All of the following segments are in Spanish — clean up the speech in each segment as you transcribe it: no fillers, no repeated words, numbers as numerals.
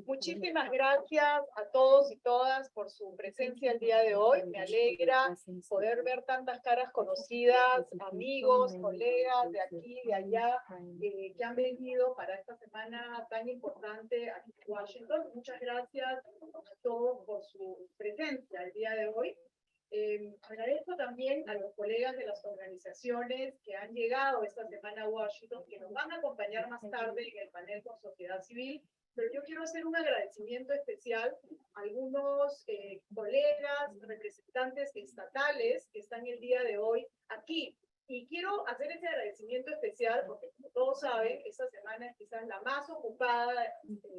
Muchísimas gracias a todos y todas por su presencia el día de hoy. Me alegra poder ver tantas caras conocidas, amigos, colegas de aquí y de allá, que han venido para esta semana tan importante aquí en Washington. Muchas gracias a todos por su presencia el día de hoy. Agradezco también a los colegas de las organizaciones que han llegado esta semana a Washington, que nos van a acompañar más tarde en el panel con sociedad civil, pero yo quiero hacer un agradecimiento especial a algunos colegas, representantes estatales que están el día de hoy aquí. Y quiero hacer ese agradecimiento especial porque, como todos saben, esta semana es quizás la más ocupada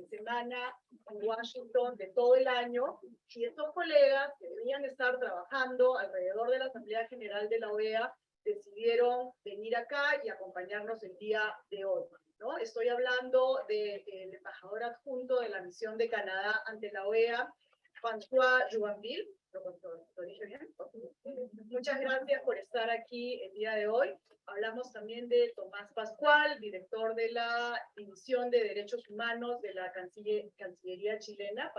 semana en Washington de todo el año, y estos colegas que debían estar trabajando alrededor de la Asamblea General de la OEA decidieron venir acá y acompañarnos el día de hoy, ¿no? Estoy hablando del embajador adjunto de la misión de Canadá ante la OEA, François Juanville. ¿Lo dije bien? Muchas gracias por estar aquí el día de hoy. Hablamos también de Tomás Pascual, director de la División de Derechos Humanos de la Cancillería chilena.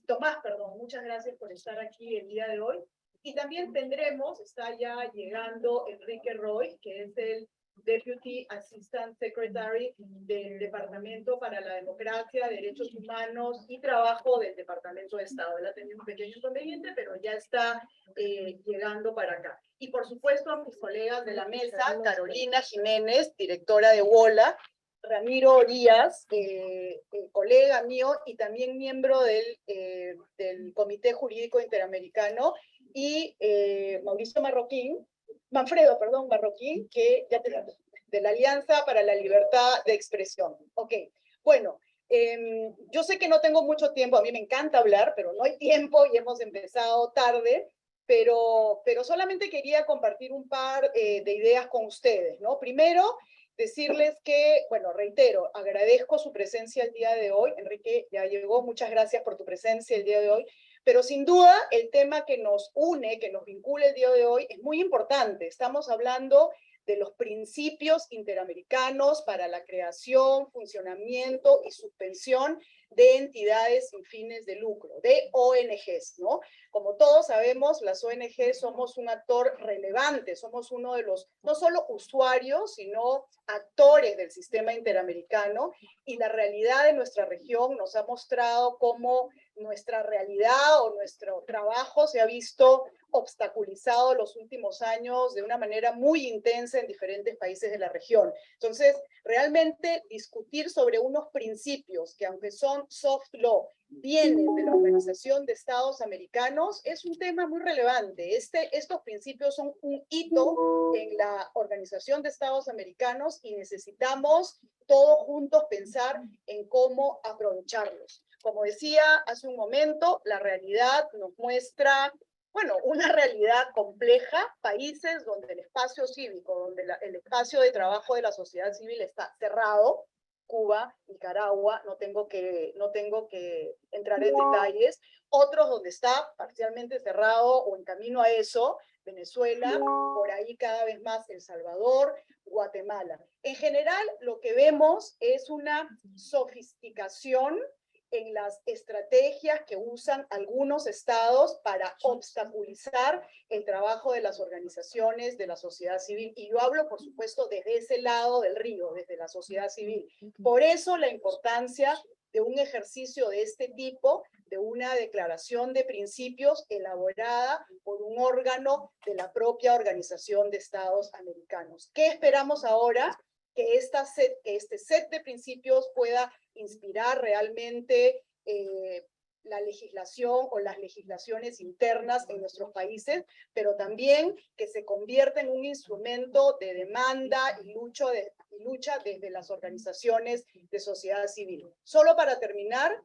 Tomás, muchas gracias por estar aquí el día de hoy. Y también tendremos, está ya llegando Enrique Roy, que es el Deputy Assistant Secretary del Departamento para la Democracia, Derechos Humanos y Trabajo del Departamento de Estado. Él ha tenido un pequeño inconveniente, pero ya está llegando para acá. Y por supuesto a mis colegas de la mesa, Carolina Jiménez, directora de WOLA, Ramiro Orías, colega mío y también miembro del Comité Jurídico Interamericano, y Mauricio Manfredo Marroquín, que ya tenemos, de la Alianza para la Libertad de Expresión. Ok, bueno, yo sé que no tengo mucho tiempo, a mí me encanta hablar, pero no hay tiempo y hemos empezado tarde, pero solamente quería compartir un par de ideas con ustedes, ¿no? Primero, decirles que, bueno, reitero, agradezco su presencia el día de hoy. Enrique ya llegó, muchas gracias por tu presencia el día de hoy. Pero sin duda, el tema que nos une, que nos vincula el día de hoy, es muy importante. Estamos hablando de los principios interamericanos para la creación, funcionamiento y suspensión de entidades sin fines de lucro, de ONGs, ¿no? Como todos sabemos, las ONGs somos un actor relevante, somos uno de los, no solo usuarios, sino actores del sistema interamericano, y la realidad de nuestra región nos ha mostrado cómo nuestra realidad o nuestro trabajo se ha visto obstaculizado los últimos años de una manera muy intensa en diferentes países de la región. Entonces, realmente discutir sobre unos principios que, aunque son soft law, vienen de la Organización de Estados Americanos, es un tema muy relevante. Estos principios son un hito en la Organización de Estados Americanos y necesitamos todos juntos pensar en cómo aprovecharlos. Como decía hace un momento, la realidad nos muestra, bueno, una realidad compleja, países donde el espacio cívico, donde el espacio de trabajo de la sociedad civil está cerrado, Cuba, Nicaragua, no tengo que entrar en detalles, otros donde está parcialmente cerrado o en camino a eso, Venezuela, por ahí cada vez más El Salvador, Guatemala. En general, lo que vemos es una sofisticación en las estrategias que usan algunos estados para obstaculizar el trabajo de las organizaciones de la sociedad civil. Y yo hablo, por supuesto, desde ese lado del río, desde la sociedad civil. Por eso la importancia de un ejercicio de este tipo, de una declaración de principios elaborada por un órgano de la propia Organización de Estados Americanos. ¿Qué esperamos ahora? Que este set de principios pueda inspirar realmente la legislación o las legislaciones internas en nuestros países, pero también que se convierta en un instrumento de demanda y lucha desde las organizaciones de sociedad civil. Solo para terminar,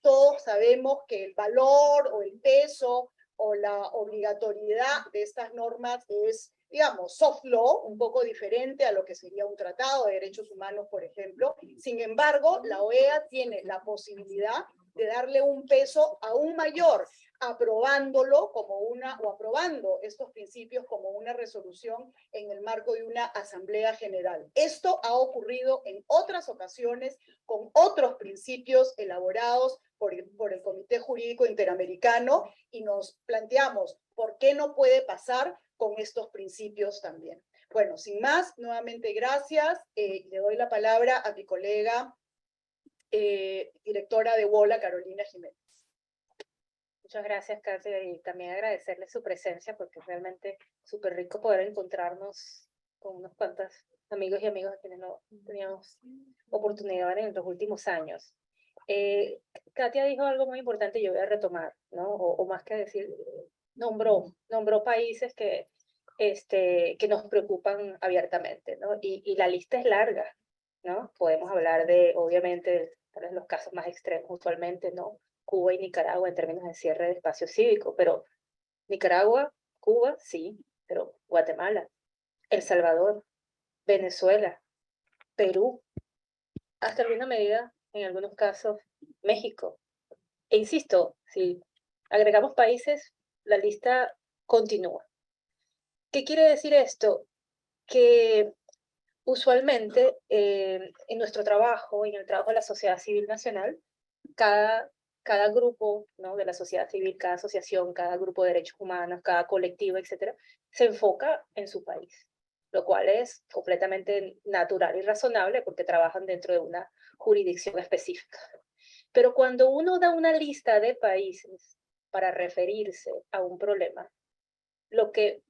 todos sabemos que el valor o el peso o la obligatoriedad de estas normas es, digamos, soft law, un poco diferente a lo que sería un tratado de derechos humanos, por ejemplo. Sin embargo, la OEA tiene la posibilidad de darle un peso aún mayor, aprobándolo como aprobando estos principios como una resolución en el marco de una asamblea general. Esto ha ocurrido en otras ocasiones con otros principios elaborados por el Comité Jurídico Interamericano y nos planteamos por qué no puede pasar con estos principios también. Bueno, sin más, nuevamente gracias. Le doy la palabra a mi colega directora de WOLA, Carolina Jiménez. Muchas gracias, Katia, y también agradecerle su presencia porque es realmente súper rico poder encontrarnos con unos cuantos amigos y amigas a quienes no teníamos oportunidad en los últimos años. Katia dijo algo muy importante y yo voy a retomar, ¿no? O más que decir, nombró países que nos preocupan abiertamente, ¿no? Y la lista es larga, ¿no? Podemos hablar de, obviamente, tal vez los casos más extremos usualmente, ¿no? Cuba y Nicaragua en términos de cierre de espacio cívico, pero Nicaragua, Cuba, sí, pero Guatemala, El Salvador, Venezuela, Perú, hasta alguna medida, en algunos casos, México. E insisto, si agregamos países, la lista continúa. ¿Qué quiere decir esto? Que usualmente en nuestro trabajo, en el trabajo de la sociedad civil nacional, cada grupo, ¿no?, de la sociedad civil, cada asociación, cada grupo de derechos humanos, cada colectivo, etcétera, se enfoca en su país, lo cual es completamente natural y razonable porque trabajan dentro de una jurisdicción específica. Pero cuando uno da una lista de países para referirse a un problema, lo que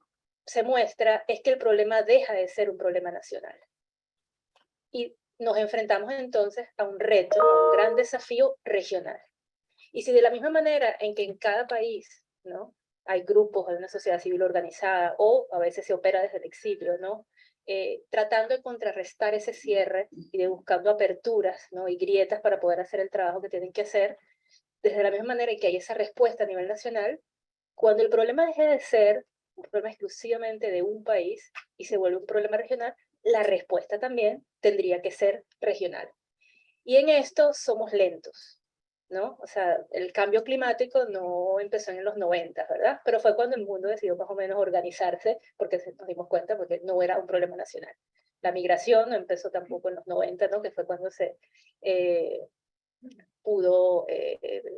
se muestra es que el problema deja de ser un problema nacional. Y nos enfrentamos entonces a un reto, a un gran desafío regional. Y si de la misma manera en que en cada país, ¿no?, hay grupos, hay una sociedad civil organizada, o a veces se opera desde el exilio, ¿no?, tratando de contrarrestar ese cierre y de buscando aperturas, ¿no?, y grietas para poder hacer el trabajo que tienen que hacer, desde la misma manera en que hay esa respuesta a nivel nacional, cuando el problema deje de ser un problema exclusivamente de un país y se vuelve un problema regional, la respuesta también tendría que ser regional. Y en esto somos lentos, ¿no? O sea, el cambio climático no empezó en los 90, ¿verdad? Pero fue cuando el mundo decidió más o menos organizarse porque nos dimos cuenta porque no era un problema nacional. La migración no empezó tampoco en los 90, ¿no?, que fue cuando se pudo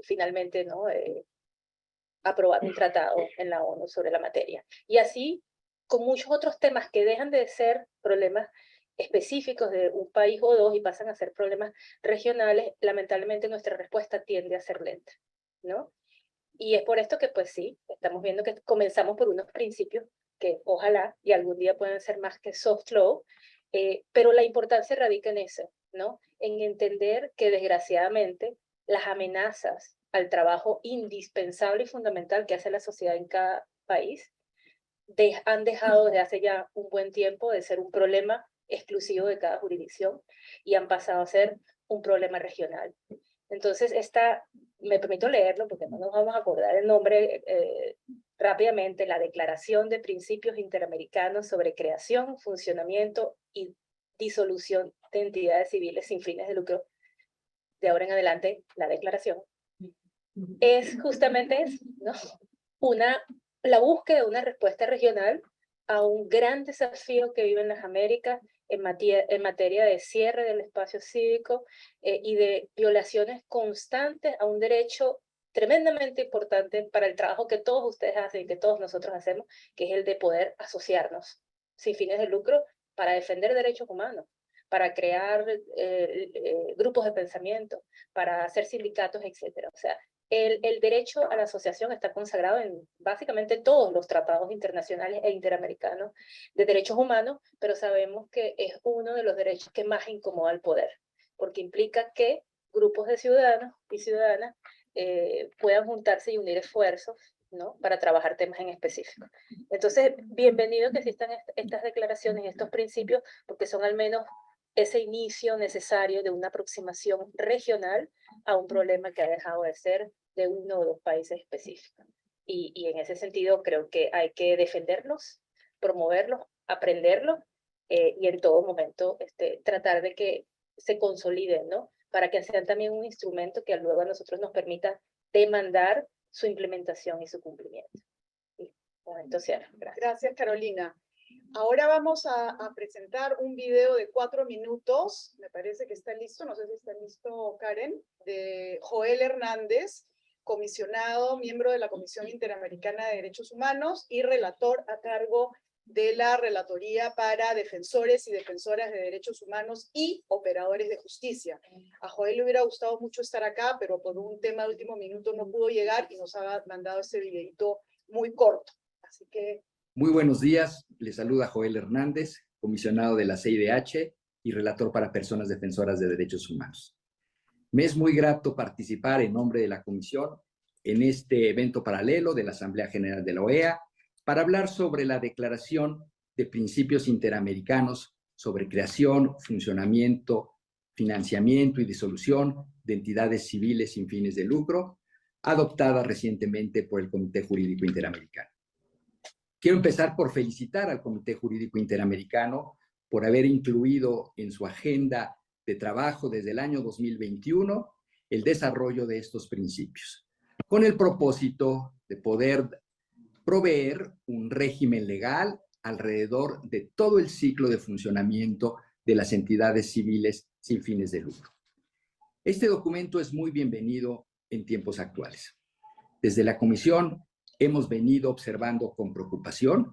finalmente, ¿no?, aprobar un tratado en la ONU sobre la materia. Y así, con muchos otros temas que dejan de ser problemas específicos de un país o dos y pasan a ser problemas regionales, lamentablemente nuestra respuesta tiende a ser lenta, ¿no? Y es por esto que, pues sí, estamos viendo que comenzamos por unos principios que ojalá y algún día pueden ser más que soft law, pero la importancia radica en eso, ¿no? En entender que desgraciadamente las amenazas al trabajo indispensable y fundamental que hace la sociedad en cada país han dejado desde hace ya un buen tiempo de ser un problema exclusivo de cada jurisdicción y han pasado a ser un problema regional. Entonces, me permito leerlo porque no nos vamos a acordar el nombre rápidamente, la Declaración de Principios Interamericanos sobre Creación, Funcionamiento y Disolución de Entidades Civiles sin fines de lucro. De ahora en adelante, la declaración es justamente eso, ¿no? La búsqueda de una respuesta regional a un gran desafío que viven las Américas en materia de cierre del espacio cívico y de violaciones constantes a un derecho tremendamente importante para el trabajo que todos ustedes hacen y que todos nosotros hacemos, que es el de poder asociarnos sin fines de lucro para defender derechos humanos, para crear grupos de pensamiento, para hacer sindicatos, etc. O sea, el derecho a la asociación está consagrado en básicamente todos los tratados internacionales e interamericanos de derechos humanos, pero sabemos que es uno de los derechos que más incomoda al poder, porque implica que grupos de ciudadanos y ciudadanas puedan juntarse y unir esfuerzos, ¿no?, para trabajar temas en específico. Entonces, bienvenido que existan estas declaraciones, estos principios, porque son al menos ese inicio necesario de una aproximación regional a un problema que ha dejado de ser de uno o dos países específicos. Y en ese sentido creo que hay que defenderlos, promoverlos, aprenderlos y en todo momento tratar de que se consoliden, ¿no?, para que sean también un instrumento que luego a nosotros nos permita demandar su implementación y su cumplimiento. Y, bueno, entonces, gracias. Gracias, Carolina. Ahora vamos a presentar un video de 4 minutos, me parece que está listo, no sé si está listo Karen, de Joel Hernández, comisionado, miembro de la Comisión Interamericana de Derechos Humanos y relator a cargo de la Relatoría para Defensores y Defensoras de Derechos Humanos y Operadores de Justicia. A Joel le hubiera gustado mucho estar acá, pero por un tema de último minuto no pudo llegar y nos ha mandado este videito muy corto. Así que... Muy buenos días, les saluda Joel Hernández, comisionado de la CIDH y relator para personas defensoras de derechos humanos. Me es muy grato participar en nombre de la Comisión en este evento paralelo de la Asamblea General de la OEA para hablar sobre la Declaración de Principios Interamericanos sobre creación, funcionamiento, financiamiento y disolución de entidades civiles sin fines de lucro, adoptada recientemente por el Comité Jurídico Interamericano. Quiero empezar por felicitar al Comité Jurídico Interamericano por haber incluido en su agenda de trabajo desde el año 2021 el desarrollo de estos principios, con el propósito de poder proveer un régimen legal alrededor de todo el ciclo de funcionamiento de las entidades civiles sin fines de lucro. Este documento es muy bienvenido en tiempos actuales. Desde la Comisión hemos venido observando con preocupación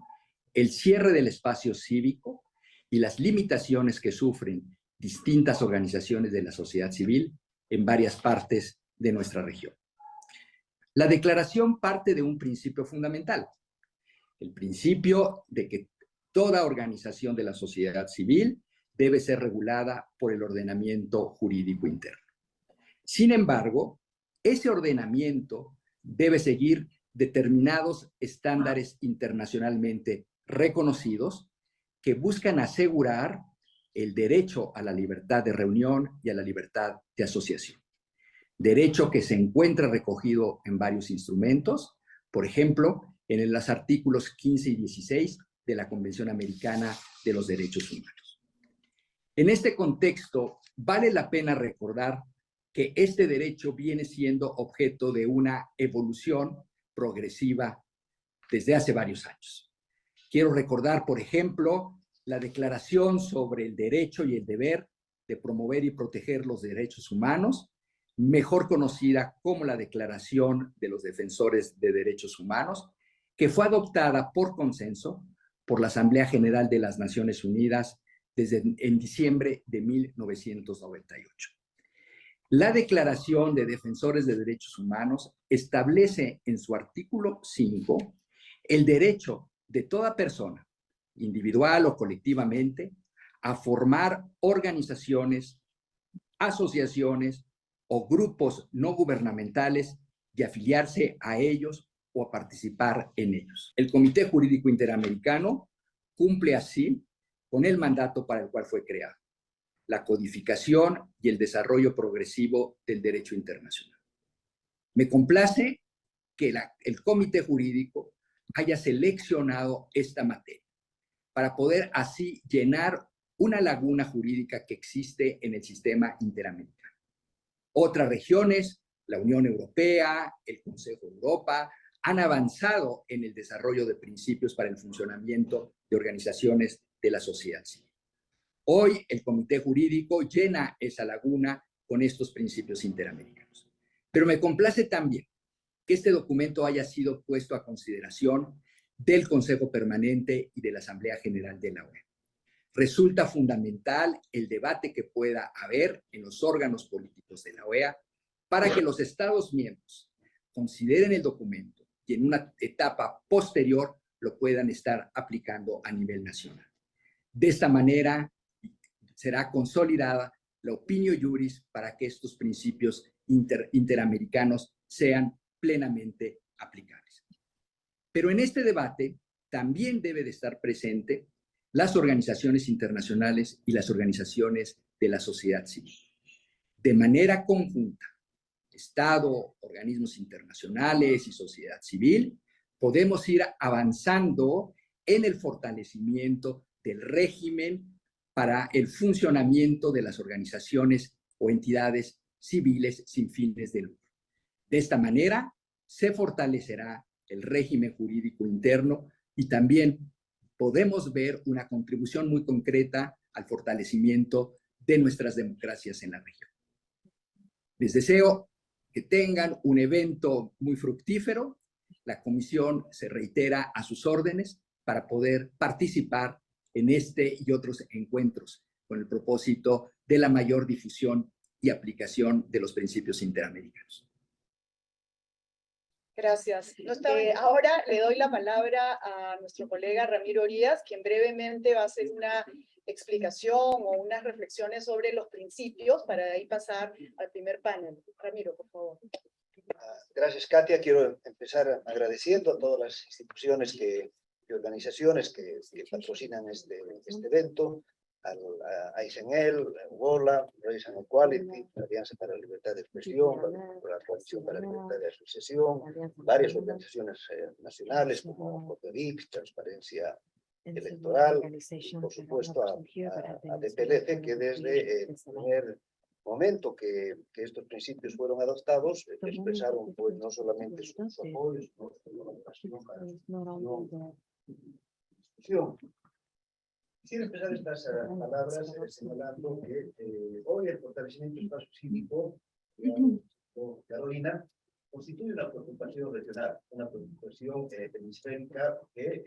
el cierre del espacio cívico y las limitaciones que sufren distintas organizaciones de la sociedad civil en varias partes de nuestra región. La declaración parte de un principio fundamental, el principio de que toda organización de la sociedad civil debe ser regulada por el ordenamiento jurídico interno. Sin embargo, ese ordenamiento debe seguir determinados estándares internacionalmente reconocidos que buscan asegurar el derecho a la libertad de reunión y a la libertad de asociación. Derecho que se encuentra recogido en varios instrumentos, por ejemplo, en los artículos 15 y 16 de la Convención Americana de los Derechos Humanos. En este contexto, vale la pena recordar que este derecho viene siendo objeto de una evolución progresiva desde hace varios años. Quiero recordar, por ejemplo, la Declaración sobre el Derecho y el Deber de Promover y Proteger los Derechos Humanos, mejor conocida como la Declaración de los Defensores de Derechos Humanos, que fue adoptada por consenso por la Asamblea General de las Naciones Unidas en diciembre de 1998. La Declaración de Defensores de Derechos Humanos establece en su artículo 5 el derecho de toda persona, individual o colectivamente, a formar organizaciones, asociaciones o grupos no gubernamentales y afiliarse a ellos o a participar en ellos. El Comité Jurídico Interamericano cumple así con el mandato para el cual fue creado: la codificación y el desarrollo progresivo del derecho internacional. Me complace que el Comité Jurídico haya seleccionado esta materia para poder así llenar una laguna jurídica que existe en el sistema interamericano. Otras regiones, la Unión Europea, el Consejo de Europa, han avanzado en el desarrollo de principios para el funcionamiento de organizaciones de la sociedad civil. Hoy el Comité Jurídico llena esa laguna con estos principios interamericanos. Pero me complace también que este documento haya sido puesto a consideración del Consejo Permanente y de la Asamblea General de la OEA. Resulta fundamental el debate que pueda haber en los órganos políticos de la OEA para que los Estados miembros consideren el documento y en una etapa posterior lo puedan estar aplicando a nivel nacional. De esta manera será consolidada la opinio juris para que estos principios interamericanos sean plenamente aplicables. Pero en este debate también debe de estar presente las organizaciones internacionales y las organizaciones de la sociedad civil. De manera conjunta, Estado, organismos internacionales y sociedad civil, podemos ir avanzando en el fortalecimiento del régimen para el funcionamiento de las organizaciones o entidades civiles sin fines de lucro. De esta manera, se fortalecerá el régimen jurídico interno y también podemos ver una contribución muy concreta al fortalecimiento de nuestras democracias en la región. Les deseo que tengan un evento muy fructífero. La comisión se reitera a sus órdenes para poder participar en este y otros encuentros con el propósito de la mayor difusión y aplicación de los principios interamericanos. Gracias. Ahora le doy la palabra a nuestro colega Ramiro Orías, quien brevemente va a hacer una explicación o unas reflexiones sobre los principios para de ahí pasar al primer panel. Ramiro, por favor. Gracias, Katia. Quiero empezar agradeciendo a todas las instituciones y organizaciones que patrocinan este evento, a ISENEL, UOLA, Race and Equality, la Alianza para la Libertad de Expresión, la Coalición para la Libertad de Asociación, varias organizaciones nacionales como COPERIC, Transparencia Electoral, y por supuesto a DPLF, que desde el primer momento que estos principios fueron adoptados, expresaron pues no solamente su apoyo, sino su colaboración para su discusión. Quisiera empezar estas palabras señalando que hoy el fortalecimiento del espacio cívico, Carolina, constituye una preocupación regional, una preocupación hemisférica que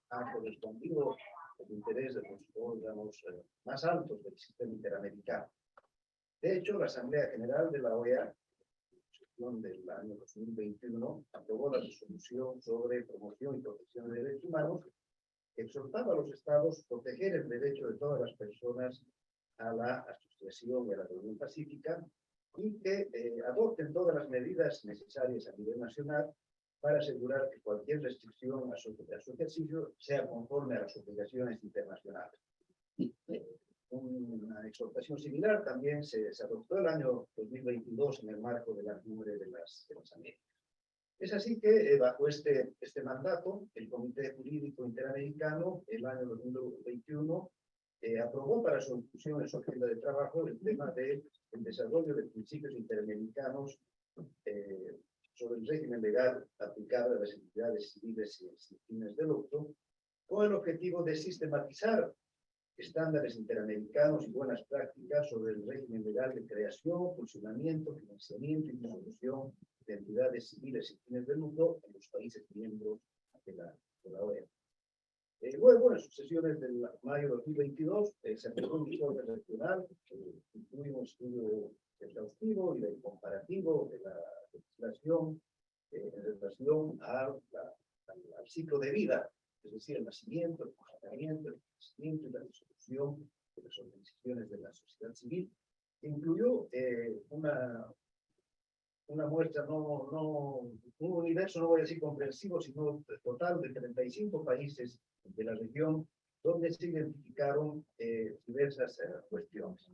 ha correspondido al interés de los órganos más altos del sistema interamericano. De hecho, la Asamblea General de la OEA, del año 2021, aprobó la resolución sobre promoción y protección de derechos humanos, que exhortaba a los estados a proteger el derecho de todas las personas a la asociación y a la reunión pacífica y que adopten todas las medidas necesarias a nivel nacional para asegurar que cualquier restricción a su ejercicio sea conforme a las obligaciones internacionales. Una exhortación similar también se adoptó el año 2022 en el marco de la Cumbre de las Américas. Es así que bajo este mandato, el Comité Jurídico Interamericano, el año 2021, aprobó para su inclusión en su agenda de trabajo el tema del desarrollo de principios interamericanos sobre el régimen legal aplicable a las entidades civiles y sin fines de lucro, con el objetivo de sistematizar estándares interamericanos y buenas prácticas sobre el régimen legal de creación, funcionamiento, financiamiento y disolución de entidades civiles sin fines de lucro en los países miembros de la OEA. Luego, en sus sesiones del mayo de 2022, se aprobó un informe regional que incluye un estudio exhaustivo y comparativo de la legislación en relación al ciclo de vida, es decir, el nacimiento, el funcionamiento, el crecimiento y la disolución de las organizaciones de la sociedad civil, que incluyó una muestra, un universo, no voy a decir comprensivo, sino total de 35 países de la región, donde se identificaron diversas cuestiones.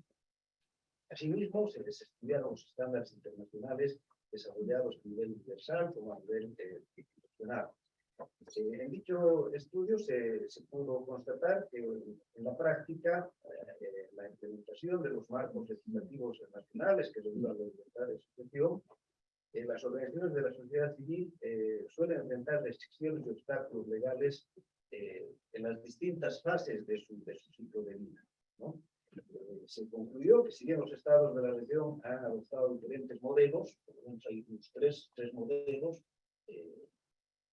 Asimismo, se les estudiaron los estándares internacionales desarrollados a nivel universal como a nivel institucional. En dicho estudio se pudo constatar que en la práctica la implementación de los marcos legislativos nacionales que regulan la libertad de asociación, las organizaciones de la sociedad civil suelen enfrentar restricciones y obstáculos legales en las distintas fases de su ciclo de vida, ¿no? Se concluyó que si bien los estados de la región han adoptado diferentes modelos, por lo menos hay unos tres modelos,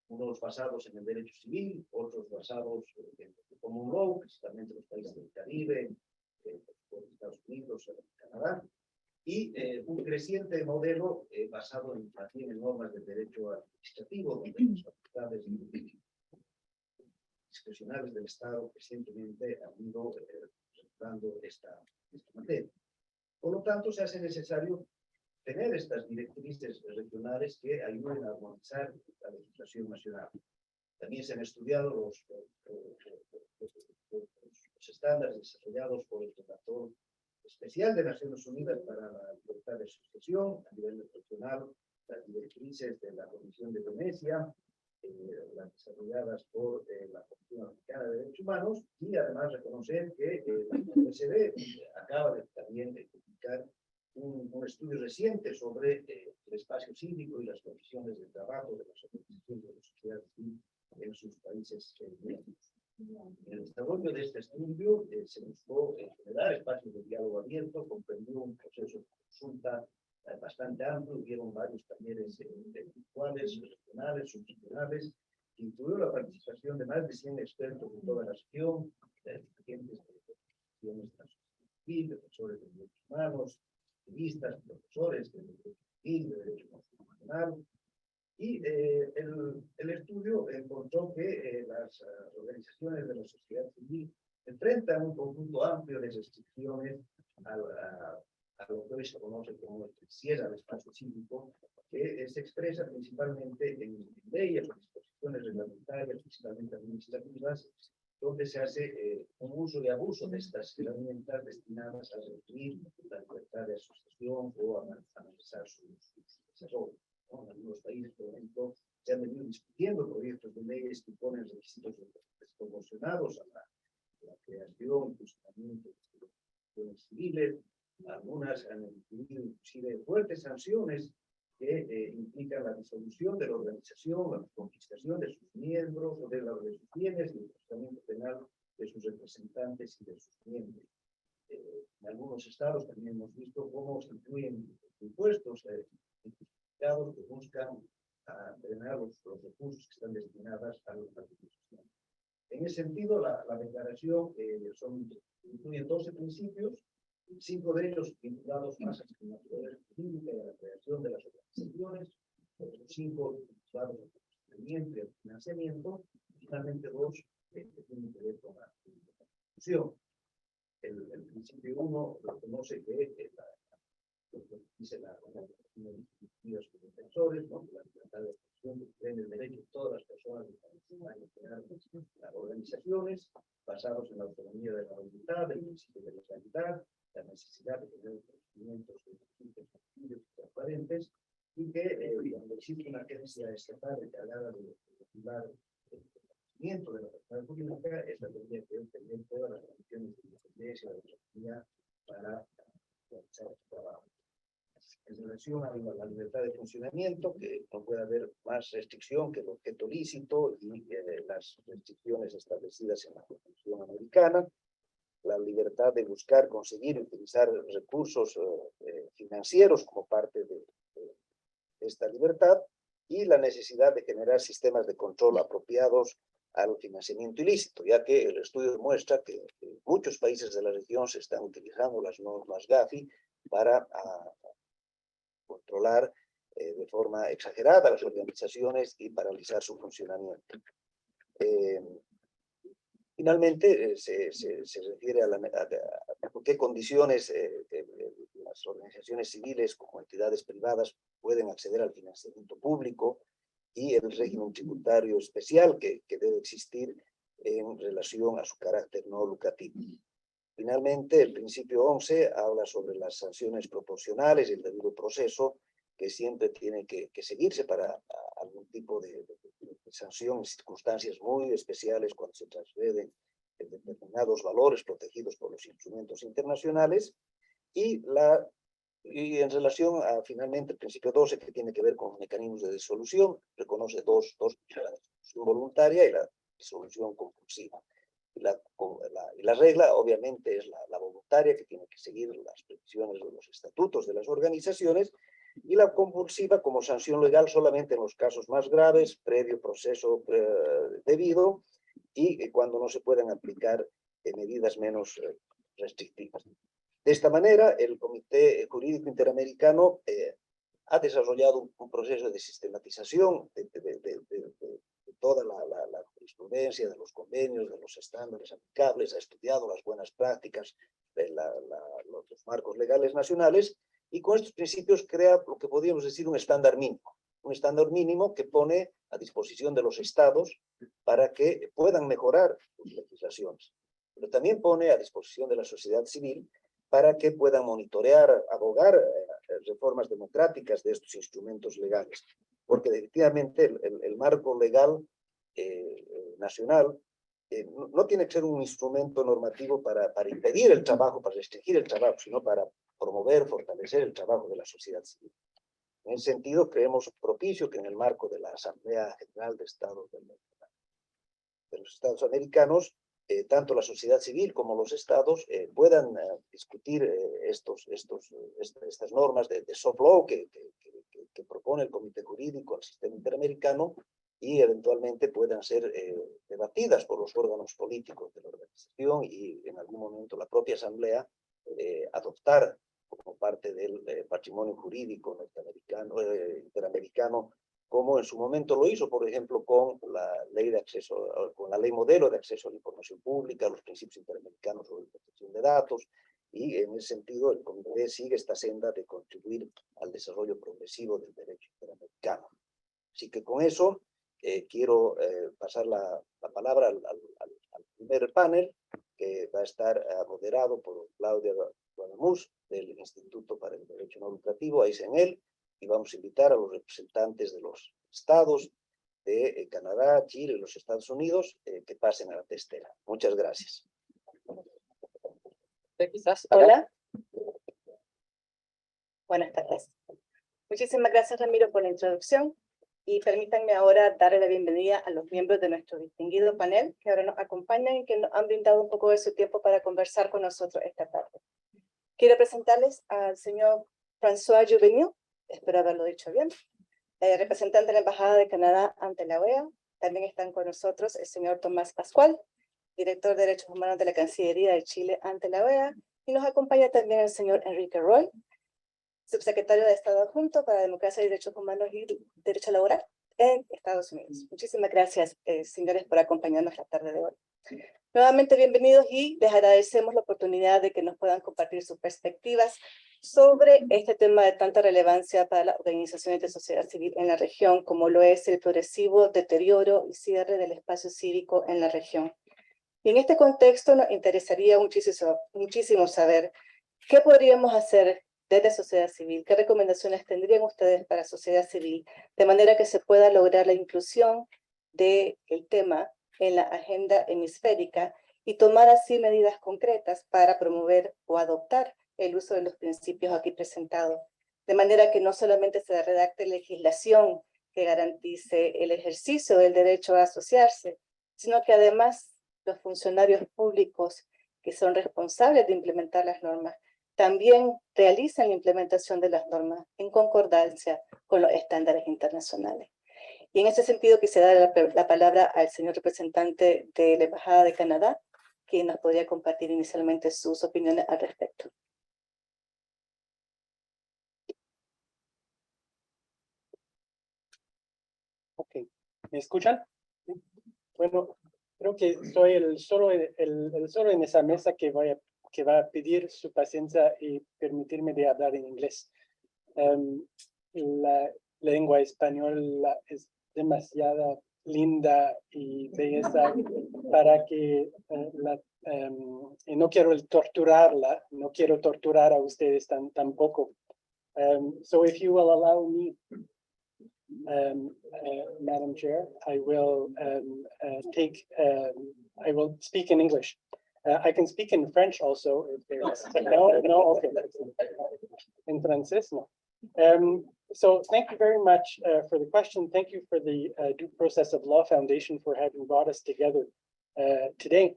unos basados en el derecho civil, otros basados en el common law, principalmente los países del Caribe, por Estados Unidos, Canadá, y un creciente modelo basado también en normas del derecho administrativo, donde las facultades discrecionales del Estado recientemente han ido regulando esta materia. Por lo tanto, se hace necesario tener estas directrices regionales que ayuden a armonizar la legislación nacional. También se han estudiado los estándares desarrollados por el Relator Especial de Naciones Unidas para la Libertad de Asociación a nivel regional, las directrices de la Comisión de Venecia, las desarrolladas por la Comisión Africana de Derechos Humanos, y además reconocer que la OECD acaba también de publicar publicar un estudio reciente sobre el espacio cívico y las condiciones de trabajo de las organizaciones de la sociedad civil en sus países miembros. En el desarrollo de este estudio se buscó generar espacios de diálogo abierto, comprendió un proceso de consulta bastante amplio, hubieron varios talleres virtuales, regionales, subregionales, que incluyó la participación de más de 100 expertos de toda la región, agentes de organizaciones de la sociedad civil, defensores de derechos humanos, activistas, profesores de derecho civil, de derecho constitucional. Y el estudio encontró que las organizaciones de la sociedad civil enfrentan un conjunto amplio de restricciones a lo que hoy se conoce como el cierre al espacio cívico, que se expresa principalmente en leyes o disposiciones reglamentarias, principalmente administrativas, donde se hace un uso y abuso de estas herramientas destinadas a reducir la libertad de asociación o a analizar su desarrollo. En algunos países, por ejemplo, se han venido discutiendo proyectos de leyes que ponen requisitos desproporcionados a la creación y funcionamiento de organizaciones civiles. Algunas han incluido inclusive fuertes sanciones que implican la disolución de la organización, la confiscación de sus miembros o de sus bienes y el procesamiento penal de sus representantes y de sus miembros. En algunos estados también hemos visto cómo se incluyen impuestos que buscan drenar los recursos que están destinados a la participación. En ese sentido, la declaración incluye 12 principios, 5 de ellos vinculados más a la naturaleza jurídica y a la creación de las organizaciones, otros 5 vinculados al funcionamiento y al financiamiento, y finalmente 2 que tienen que ver con la constitución. El principio 1 reconoce que dice la definidas como defensores, ¿no? La libertad de expresión que tiene el derecho de todas las personas de participar y crear las organizaciones basados en la autonomía de la voluntad, el principio de legalidad, la necesidad de tener procedimientos sencillos y transparentes, y que cuando existe una agencia estatal encargada de regular el conocimiento de la personalidad jurídica, esta tendría que tener todas las condiciones de independencia de la autonomía para realizar su trabajo. En relación a la libertad de funcionamiento, que no puede haber más restricción que el objeto lícito y las restricciones establecidas en la Constitución Americana, la libertad de buscar, conseguir y utilizar recursos financieros como parte de esta libertad, y la necesidad de generar sistemas de control apropiados al financiamiento ilícito, ya que el estudio demuestra que en muchos países de la región se están utilizando las normas Gafi para controlar de forma exagerada las organizaciones y paralizar su funcionamiento. Finalmente, se refiere a qué condiciones las organizaciones civiles como entidades privadas pueden acceder al financiamiento público y el régimen tributario especial que debe existir en relación a su carácter no lucrativo. Finalmente, el principio 11 habla sobre las sanciones proporcionales y el debido proceso que siempre tiene que seguirse para algún tipo de sanción en circunstancias muy especiales cuando se transgreden determinados valores protegidos por los instrumentos internacionales, y en relación a, finalmente, el principio 12, que tiene que ver con mecanismos de disolución, reconoce dos la disolución voluntaria y la disolución compulsiva. Y la regla, obviamente, es la voluntaria, que tiene que seguir las previsiones de los estatutos de las organizaciones, y la compulsiva como sanción legal solamente en los casos más graves, previo proceso debido, y cuando no se puedan aplicar medidas menos restrictivas. De esta manera, el Comité Jurídico Interamericano ha desarrollado un proceso de sistematización de toda la jurisprudencia, de los convenios, de los estándares aplicables, ha estudiado las buenas prácticas de los marcos legales nacionales, y con estos principios crea lo que podríamos decir un estándar mínimo que pone a disposición de los estados para que puedan mejorar sus legislaciones, pero también pone a disposición de la sociedad civil para que puedan monitorear, abogar reformas democráticas de estos instrumentos legales, porque definitivamente el marco legal nacional no tiene que ser un instrumento normativo para impedir el trabajo, para restringir el trabajo, sino para promover, fortalecer el trabajo de la sociedad civil. En ese sentido, creemos propicio que en el marco de la Asamblea General de Estados de los Estados Americanos, tanto la sociedad civil como los estados puedan discutir estas normas de soft law que propone el Comité Jurídico al Sistema Interamericano y eventualmente puedan ser debatidas por los órganos políticos de la organización y en algún momento la propia Asamblea adoptar como parte del patrimonio jurídico norteamericano, interamericano, como en su momento lo hizo, por ejemplo, con la ley de acceso, con la ley modelo de acceso a la información pública, los principios interamericanos sobre protección de datos, y en ese sentido el Comité sigue esta senda de contribuir al desarrollo progresivo del derecho interamericano. Así que con eso quiero pasar la palabra al primer panel, que va a estar moderado por Claudia Guadamus, del Instituto para el Derecho No Lucrativo, AICENEL, y vamos a invitar a los representantes de los estados de Canadá, Chile y los Estados Unidos que pasen a la testera. Muchas gracias. Hola. Buenas tardes. Muchísimas gracias, Ramiro, por la introducción. Y permítanme ahora darle la bienvenida a los miembros de nuestro distinguido panel que ahora nos acompañan y que nos han brindado un poco de su tiempo para conversar con nosotros esta tarde. Quiero presentarles al señor François Juvenil, espero haberlo dicho bien, representante de la Embajada de Canadá ante la OEA. También están con nosotros el señor Tomás Pascual, director de Derechos Humanos de la Cancillería de Chile ante la OEA, y nos acompaña también el señor Enrique Roy, subsecretario de Estado Adjunto para Democracia y Derechos Humanos y Derecho Laboral en Estados Unidos. Muchísimas gracias, señores, por acompañarnos la tarde de hoy. Nuevamente bienvenidos y les agradecemos la oportunidad de que nos puedan compartir sus perspectivas sobre este tema de tanta relevancia para las organizaciones de sociedad civil en la región, como lo es el progresivo deterioro y cierre del espacio cívico en la región. Y en este contexto nos interesaría muchísimo saber qué podríamos hacer desde sociedad civil, qué recomendaciones tendrían ustedes para sociedad civil, de manera que se pueda lograr la inclusión del tema en la agenda hemisférica y tomar así medidas concretas para promover o adoptar el uso de los principios aquí presentados, de manera que no solamente se redacte legislación que garantice el ejercicio del derecho a asociarse, sino que además los funcionarios públicos que son responsables de implementar las normas también realizan la implementación de las normas en concordancia con los estándares internacionales. Y en ese sentido quisiera dar la palabra al señor representante de la Embajada de Canadá, que nos podría compartir inicialmente sus opiniones al respecto. Ok, ¿me escuchan? Bueno, creo que soy el solo en esa mesa que va a pedir su paciencia y permitirme de hablar en inglés. La lengua española es demasiado linda y belleza para que y no quiero torturarla, no quiero torturar a ustedes tampoco. So if you will allow me, Madam Chair, I will I will speak in English. I can speak in French also. If there's no, okay. In francés, no. So thank you very much for the question. Thank you for the Due Process of Law Foundation for having brought us together today.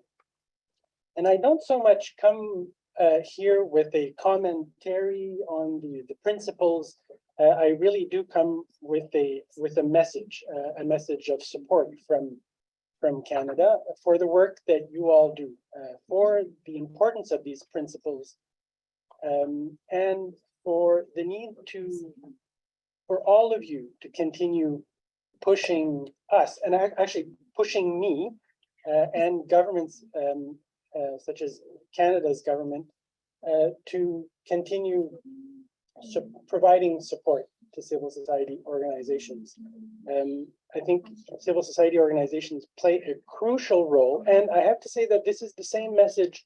And I don't so much come here with a commentary on the principles. I really do come with a message of support from Canada for the work that you all do, for the importance of these principles, and for the need for all of you to continue pushing us, and actually pushing me and governments such as Canada's government to continue providing support to civil society organizations. I think civil society organizations play a crucial role, and I have to say that this is the same message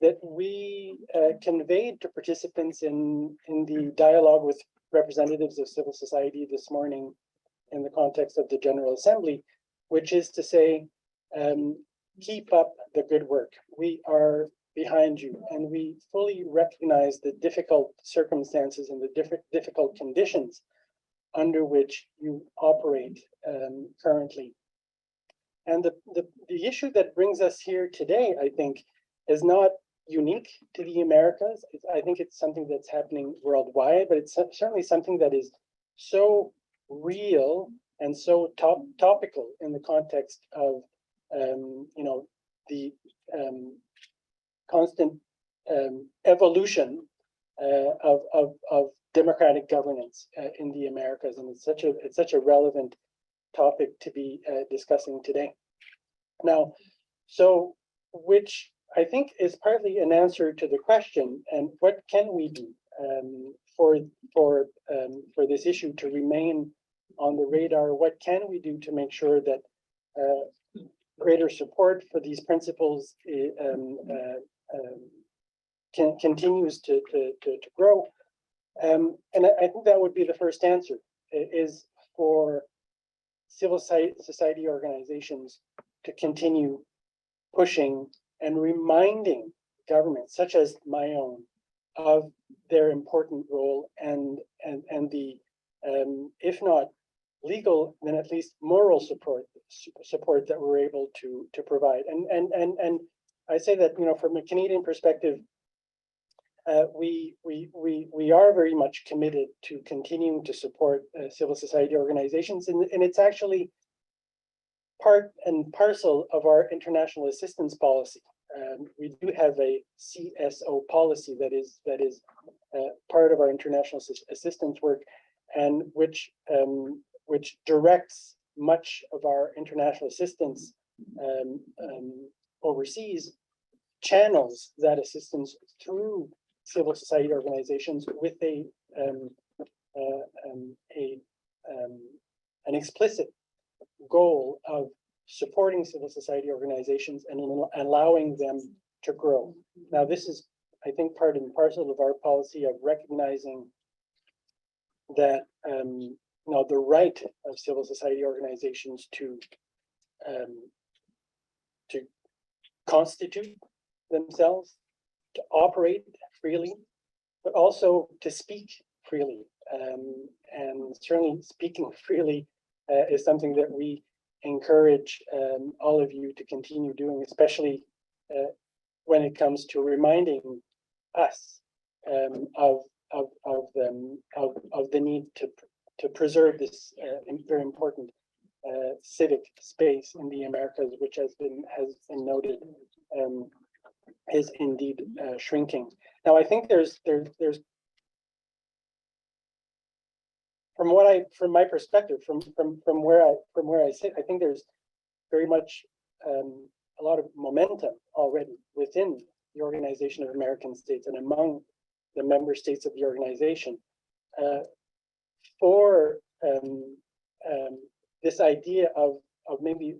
that we conveyed to participants in the dialogue with representatives of civil society this morning in the context of the General Assembly, which is to say, keep up the good work. We are behind you, and we fully recognize the difficult circumstances and the difficult conditions under which you operate currently. And the issue that brings us here today, I think, is not unique to the Americas. I think it's something that's happening worldwide, but it's certainly something that is so real and so topical in the context of the constant evolution of democratic governance in the Americas, and it's such a relevant topic to be discussing today. Now, so which I think is partly an answer to the question, and what can we do for this issue to remain on the radar? What can we do to make sure that greater support for these principles continues to grow? And I think that would be the first answer, is for civil society organizations to continue pushing and reminding governments, such as my own, of their important role and the, if not legal, then at least moral support that we're able to provide. And I say that, from a Canadian perspective, we are very much committed to continuing to support civil society organizations, and it's actually part and parcel of our international assistance policy. We do have a CSO policy that is part of our international assistance work, and which directs much of our international assistance overseas, channels that assistance through civil society organizations with an explicit goal of supporting civil society organizations and allowing them to grow. Now, this is, I think, part and parcel of our policy of recognizing that the right of civil society organizations to constitute themselves, to operate freely, but also to speak freely. And certainly speaking freely is something that we encourage all of you to continue doing, especially when it comes to reminding us of the need to preserve this very important civic space in the Americas, which has been noted is indeed shrinking. Now, I think there's from my perspective, from where I sit, I think there's very much a lot of momentum already within the Organization of American States and among the member states of the organization for this idea of maybe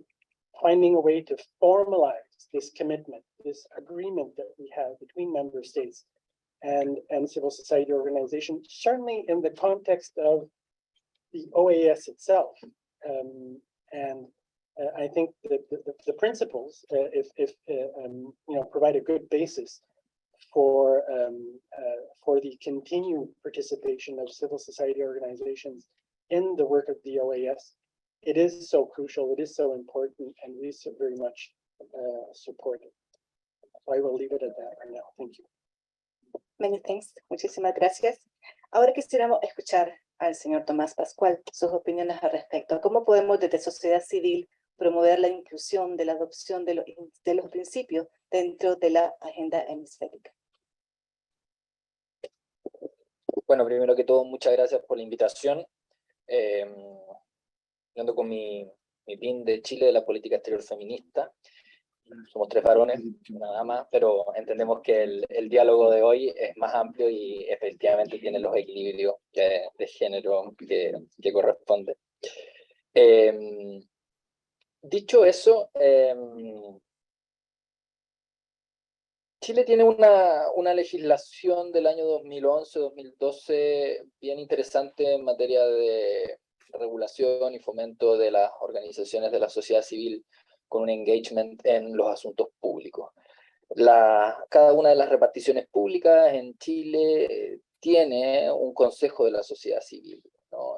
finding a way to formalize this commitment, this agreement that we have between member states and civil society organizations, certainly in the context of the OAS itself. And I think that the principles, provide a good basis for the continued participation of civil society organizations in the work of the OAS. It is so crucial, it is so important, and we very much support it. So I will leave it at that right now. Thank you. Many thanks. Muchísimas gracias. Ahora quisiéramos escuchar al señor Tomás Pascual sus opiniones al respecto. ¿Cómo podemos desde sociedad civil promover la inclusión de la adopción de los principios dentro de la agenda hemisférica? Bueno, primero que todo, muchas gracias por la invitación. Ando con mi pin de Chile de la política exterior feminista. Somos 3 varones, nada más, pero entendemos que el diálogo de hoy es más amplio y efectivamente tiene los equilibrios de género que corresponde. Dicho eso, Chile tiene una legislación del año 2011-2012 bien interesante en materia de regulación y fomento de las organizaciones de la sociedad civil, con un engagement en los asuntos públicos. Cada una de las reparticiones públicas en Chile tiene un consejo de la sociedad civil, ¿no?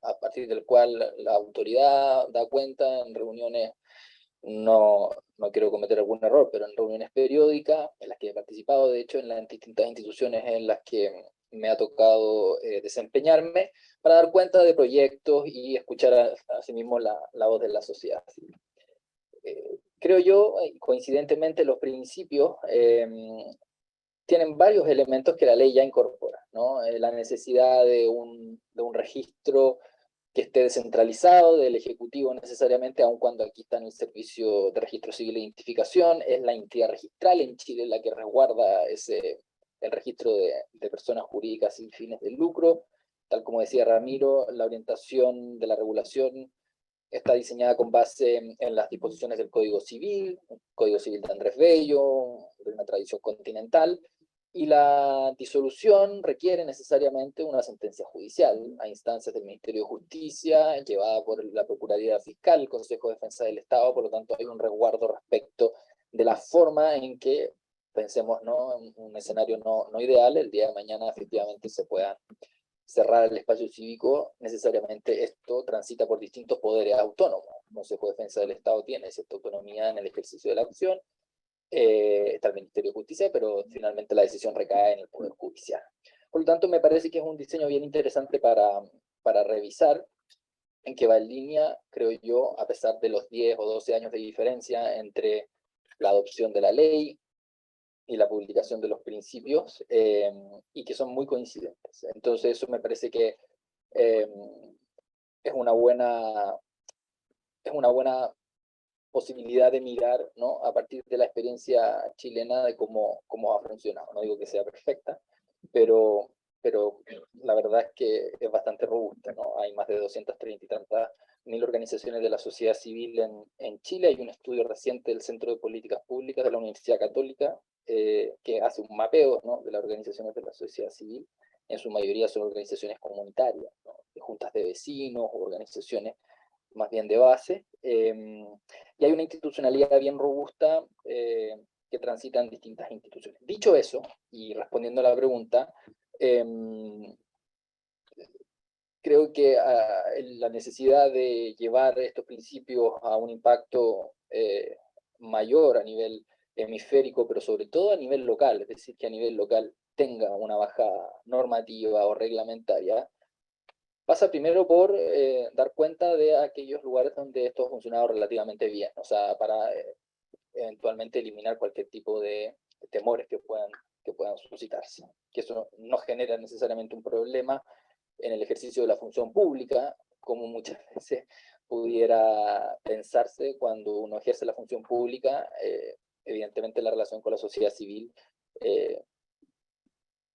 A partir del cual la autoridad da cuenta en reuniones, no quiero cometer algún error, pero en reuniones periódicas, en las que he participado, de hecho, en las distintas instituciones en las que me ha tocado desempeñarme, para dar cuenta de proyectos y escuchar asimismo la voz de la sociedad civil. Creo yo, coincidentemente, los principios tienen varios elementos que la ley ya incorpora, ¿no? La necesidad de un registro que esté descentralizado del Ejecutivo necesariamente, aun cuando aquí está en el Servicio de Registro Civil e Identificación, es la entidad registral en Chile la que resguarda el registro de personas jurídicas sin fines de lucro. Tal como decía Ramiro, la orientación de la regulación está diseñada con base en las disposiciones del Código Civil de Andrés Bello, de una tradición continental, y la disolución requiere necesariamente una sentencia judicial a instancias del Ministerio de Justicia, llevada por la Procuraduría Fiscal, el Consejo de Defensa del Estado. Por lo tanto hay un resguardo respecto de la forma en que, pensemos, ¿no?, en un escenario no ideal, el día de mañana efectivamente se puedan cerrar el espacio cívico. Necesariamente esto transita por distintos poderes autónomos. El Consejo de Defensa del Estado tiene cierta autonomía en el ejercicio de la acción, está el Ministerio de Justicia, pero finalmente la decisión recae en el Poder Judicial. Por lo tanto, me parece que es un diseño bien interesante para revisar, en que va en línea, creo yo, a pesar de los 10 o 12 años de diferencia entre la adopción de la ley y la publicación de los principios, y que son muy coincidentes. Entonces eso me parece que es una buena posibilidad de mirar, ¿no?, a partir de la experiencia chilena de cómo ha funcionado. No digo que sea perfecta, pero la verdad es que es bastante robusta, ¿no? Hay más de 230 y tantas mil organizaciones de la sociedad civil en Chile. Hay un estudio reciente del Centro de Políticas Públicas de la Universidad Católica que hace un mapeo, ¿no?, de las organizaciones de la sociedad civil. En su mayoría son organizaciones comunitarias, ¿no?, de juntas de vecinos o organizaciones más bien de base, y hay una institucionalidad bien robusta que transita en distintas instituciones. Dicho eso, y respondiendo a la pregunta, creo que la necesidad de llevar estos principios a un impacto mayor a nivel hemisférico, pero sobre todo a nivel local, es decir, que a nivel local tenga una baja normativa o reglamentaria, pasa primero por dar cuenta de aquellos lugares donde esto ha funcionado relativamente bien, o sea, para eventualmente eliminar cualquier tipo de temores que puedan suscitarse. Que eso no genera necesariamente un problema en el ejercicio de la función pública, como muchas veces pudiera pensarse cuando uno ejerce la función pública. Evidentemente la relación con la sociedad civil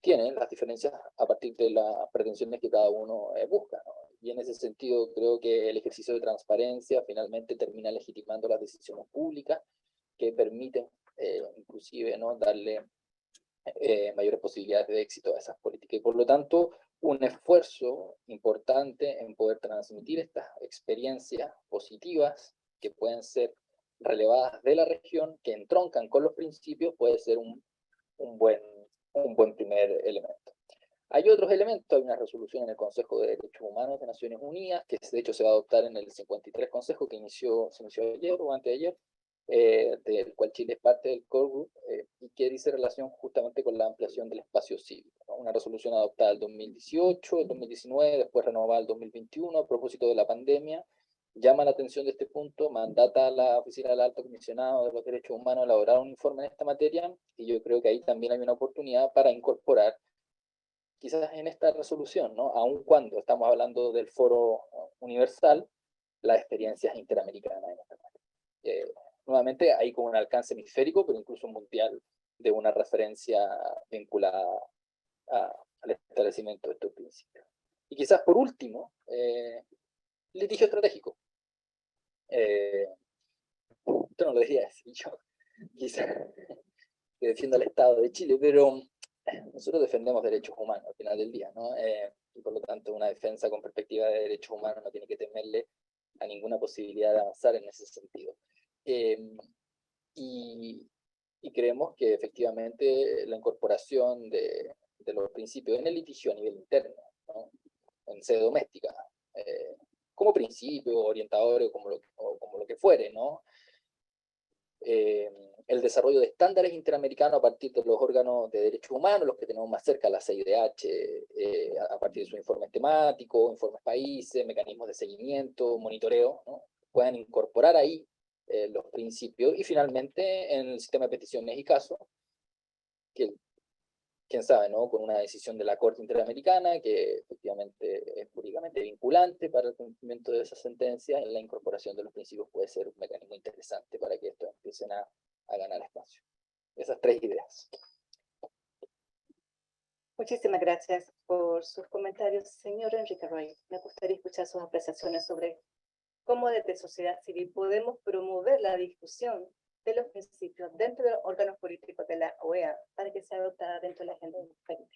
tienen las diferencias a partir de las pretensiones que cada uno busca, ¿no? Y en ese sentido creo que el ejercicio de transparencia finalmente termina legitimando las decisiones públicas que permiten inclusive, ¿no?, darle mayores posibilidades de éxito a esas políticas. Y por lo tanto, un esfuerzo importante en poder transmitir estas experiencias positivas que pueden ser relevadas de la región, que entroncan con los principios, puede ser un buen primer elemento. Hay otros elementos. Hay una resolución en el Consejo de Derechos Humanos de Naciones Unidas, que de hecho se va a adoptar en el 53 Consejo, que se inició ayer o anteayer, del cual Chile es parte del core group, y que dice relación justamente con la ampliación del espacio cívico, ¿no? Una resolución adoptada el 2018, el 2019, después renovada el 2021 a propósito de la pandemia. Llama la atención de este punto, mandata a la Oficina del Alto Comisionado de los Derechos Humanos a elaborar un informe en esta materia, y yo creo que ahí también hay una oportunidad para incorporar, quizás en esta resolución, ¿no?, aun cuando estamos hablando del foro universal, las experiencias interamericanas en esta materia. Nuevamente hay como un alcance hemisférico, pero incluso mundial, de una referencia vinculada al establecimiento de estos principios. Y quizás por último, litigio estratégico. Esto no lo debería decir yo, quizás que defiendo al Estado de Chile, pero nosotros defendemos derechos humanos al final del día, ¿no? Y por lo tanto una defensa con perspectiva de derechos humanos no tiene que temerle a ninguna posibilidad de avanzar en ese sentido. Y creemos que efectivamente la incorporación de los principios en el litigio a nivel interno, ¿no? En sede doméstica, como principio, orientador o como lo que fuere, ¿no? El desarrollo de estándares interamericanos a partir de los órganos de derechos humanos, los que tenemos más cerca, la CIDH, a partir de sus informes temáticos, informes países, mecanismos de seguimiento, monitoreo, ¿no? Puedan incorporar ahí los principios, y finalmente en el sistema de peticiones y casos, que quién sabe, ¿no? Con una decisión de la Corte Interamericana que efectivamente es jurídicamente vinculante para el cumplimiento de esa sentencia, la incorporación de los principios puede ser un mecanismo interesante para que estos empiecen a ganar espacio. Esas tres ideas. Muchísimas gracias por sus comentarios, señor Enrique Roy. Me gustaría escuchar sus apreciaciones sobre cómo desde sociedad civil podemos promover la discusión de los principios dentro de los órganos políticos de la OEA para que sea adoptada dentro de la agenda del país.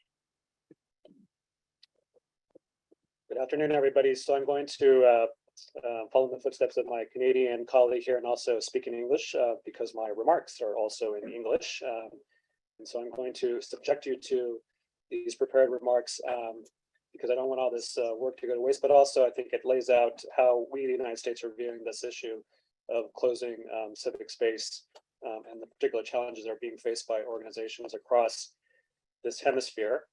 Good afternoon, everybody. So I'm going to follow in the footsteps of my Canadian colleague here and also speak in English because my remarks are also in English. And so I'm going to subject you to these prepared remarks because I don't want all this work to go to waste, but also I think it lays out how we, the United States, are viewing this issue of closing civic space and the particular challenges that are being faced by organizations across this hemisphere.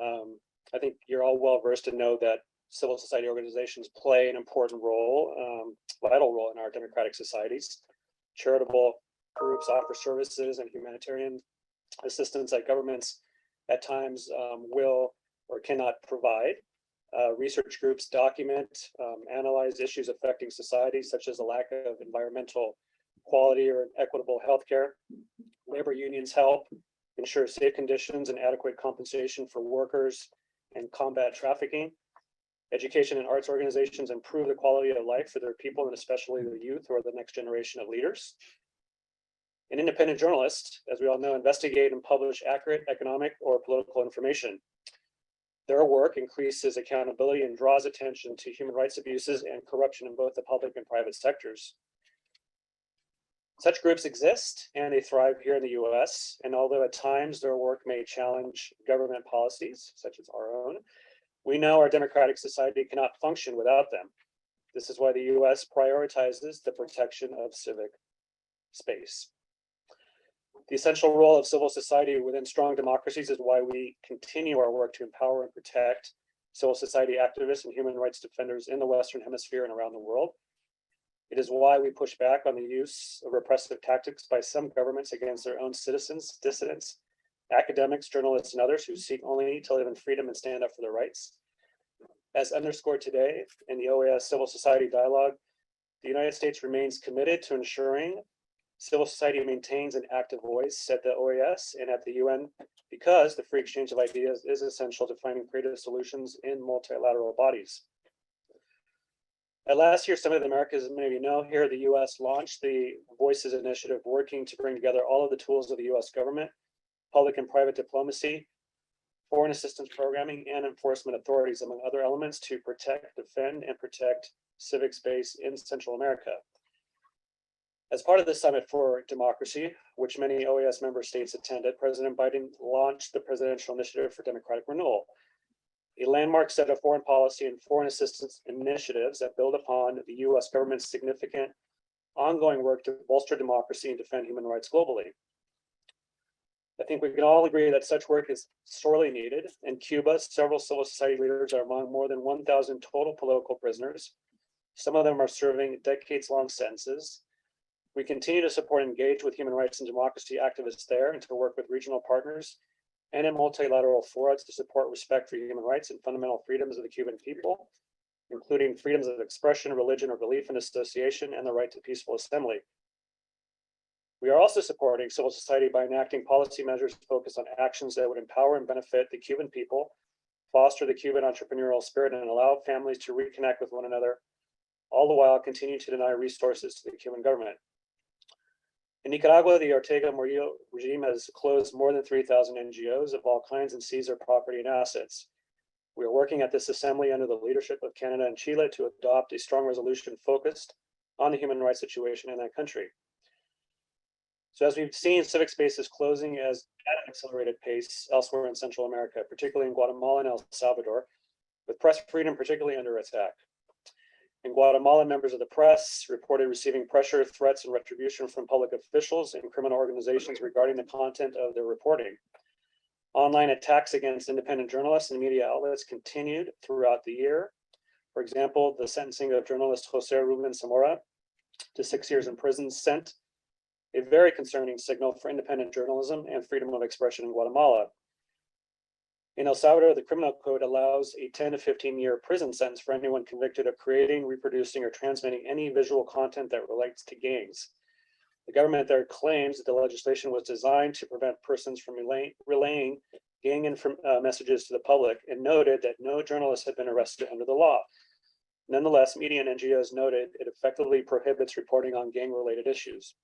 I think you're all well versed to know that civil society organizations play an important role, vital role in our democratic societies. Charitable groups offer services and humanitarian assistance that governments at times will or cannot provide. Research groups document, analyze issues affecting society, such as the lack of environmental quality or equitable healthcare. Labor unions help ensure safe conditions and adequate compensation for workers and combat trafficking. Education and arts organizations improve the quality of life for their people, and especially their youth, who are the next generation of leaders. And independent journalists, as we all know, investigate and publish accurate economic or political information. Their work increases accountability and draws attention to human rights abuses and corruption in both the public and private sectors. Such groups exist and they thrive here in the US, and although at times their work may challenge government policies, such as our own, we know our democratic society cannot function without them. This is why the US prioritizes the protection of civic space. The essential role of civil society within strong democracies is why we continue our work to empower and protect civil society activists and human rights defenders in the Western Hemisphere and around the world. It is why we push back on the use of repressive tactics by some governments against their own citizens, dissidents, academics, journalists, and others who seek only to live in freedom and stand up for their rights. As underscored today in the OAS Civil Society Dialogue, the United States remains committed to ensuring civil society maintains an active voice at the OAS and at the UN because the free exchange of ideas is essential to finding creative solutions in multilateral bodies. At last year's Summit of the Americas, as many of you know, here the US launched the Voices Initiative, working to bring together all of the tools of the US government, public and private diplomacy, foreign assistance programming, and enforcement authorities, among other elements, to protect, defend, and protect civic space in Central America. As part of the Summit for Democracy, which many OAS member states attended, President Biden launched the Presidential Initiative for Democratic Renewal, a landmark set of foreign policy and foreign assistance initiatives that build upon the US government's significant ongoing work to bolster democracy and defend human rights globally. I think we can all agree that such work is sorely needed. In Cuba, several civil society leaders are among more than 1,000 total political prisoners. Some of them are serving decades-long sentences. We continue to support and engage with human rights and democracy activists there, and to work with regional partners and in multilateral forums to support respect for human rights and fundamental freedoms of the Cuban people, including freedoms of expression, religion, or belief and association, and the right to peaceful assembly. We are also supporting civil society by enacting policy measures focused on actions that would empower and benefit the Cuban people, foster the Cuban entrepreneurial spirit, and allow families to reconnect with one another, all the while continue to deny resources to the Cuban government. In Nicaragua, the Ortega Murillo regime has closed more than 3,000 NGOs of all kinds and seized their property and assets. We are working at this assembly under the leadership of Canada and Chile to adopt a strong resolution focused on the human rights situation in that country. So as we've seen, civic space is closing at an accelerated pace elsewhere in Central America, particularly in Guatemala and El Salvador, with press freedom particularly under attack. In Guatemala, members of the press reported receiving pressure, threats, and retribution from public officials and criminal organizations regarding the content of their reporting. Online attacks against independent journalists and media outlets continued throughout the year. For example, the sentencing of journalist Jose Ruben Zamora to 6 years in prison sent a very concerning signal for independent journalism and freedom of expression in Guatemala. In El Salvador, the criminal code allows a 10 to 15-year prison sentence for anyone convicted of creating, reproducing, or transmitting any visual content that relates to gangs. The government there claims that the legislation was designed to prevent persons from relaying gang messages to the public, and noted that no journalists had been arrested under the law. Nonetheless, media and NGOs noted it effectively prohibits reporting on gang-related issues.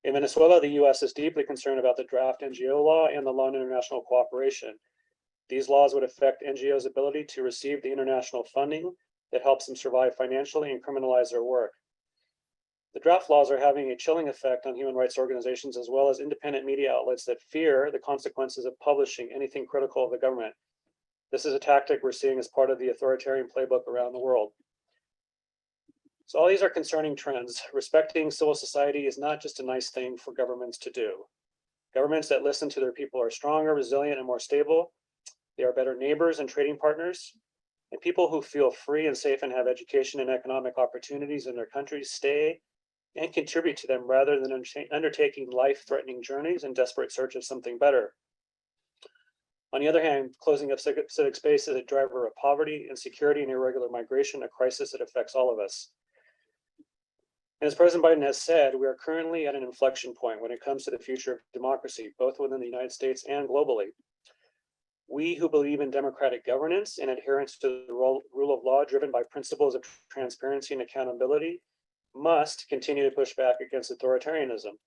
In Venezuela, the US is deeply concerned about the draft NGO law and the law on international cooperation. These laws would affect NGOs' ability to receive the international funding that helps them survive financially and criminalize their work. The draft laws are having a chilling effect on human rights organizations as well as independent media outlets that fear the consequences of publishing anything critical of the government. This is a tactic we're seeing as part of the authoritarian playbook around the world. So all these are concerning trends. Respecting civil society is not just a nice thing for governments to do. Governments that listen to their people are stronger, resilient, and more stable. They are better neighbors and trading partners. And people who feel free and safe and have education and economic opportunities in their countries stay and contribute to them rather than undertaking life-threatening journeys in desperate search of something better. On the other hand, closing of civic space is a driver of poverty, insecurity, and irregular migration, a crisis that affects all of us. And as President Biden has said, we are currently at an inflection point when it comes to the future of democracy, both within the United States and globally. We who believe in democratic governance and adherence to the rule of law driven by principles of transparency and accountability must continue to push back against authoritarianism.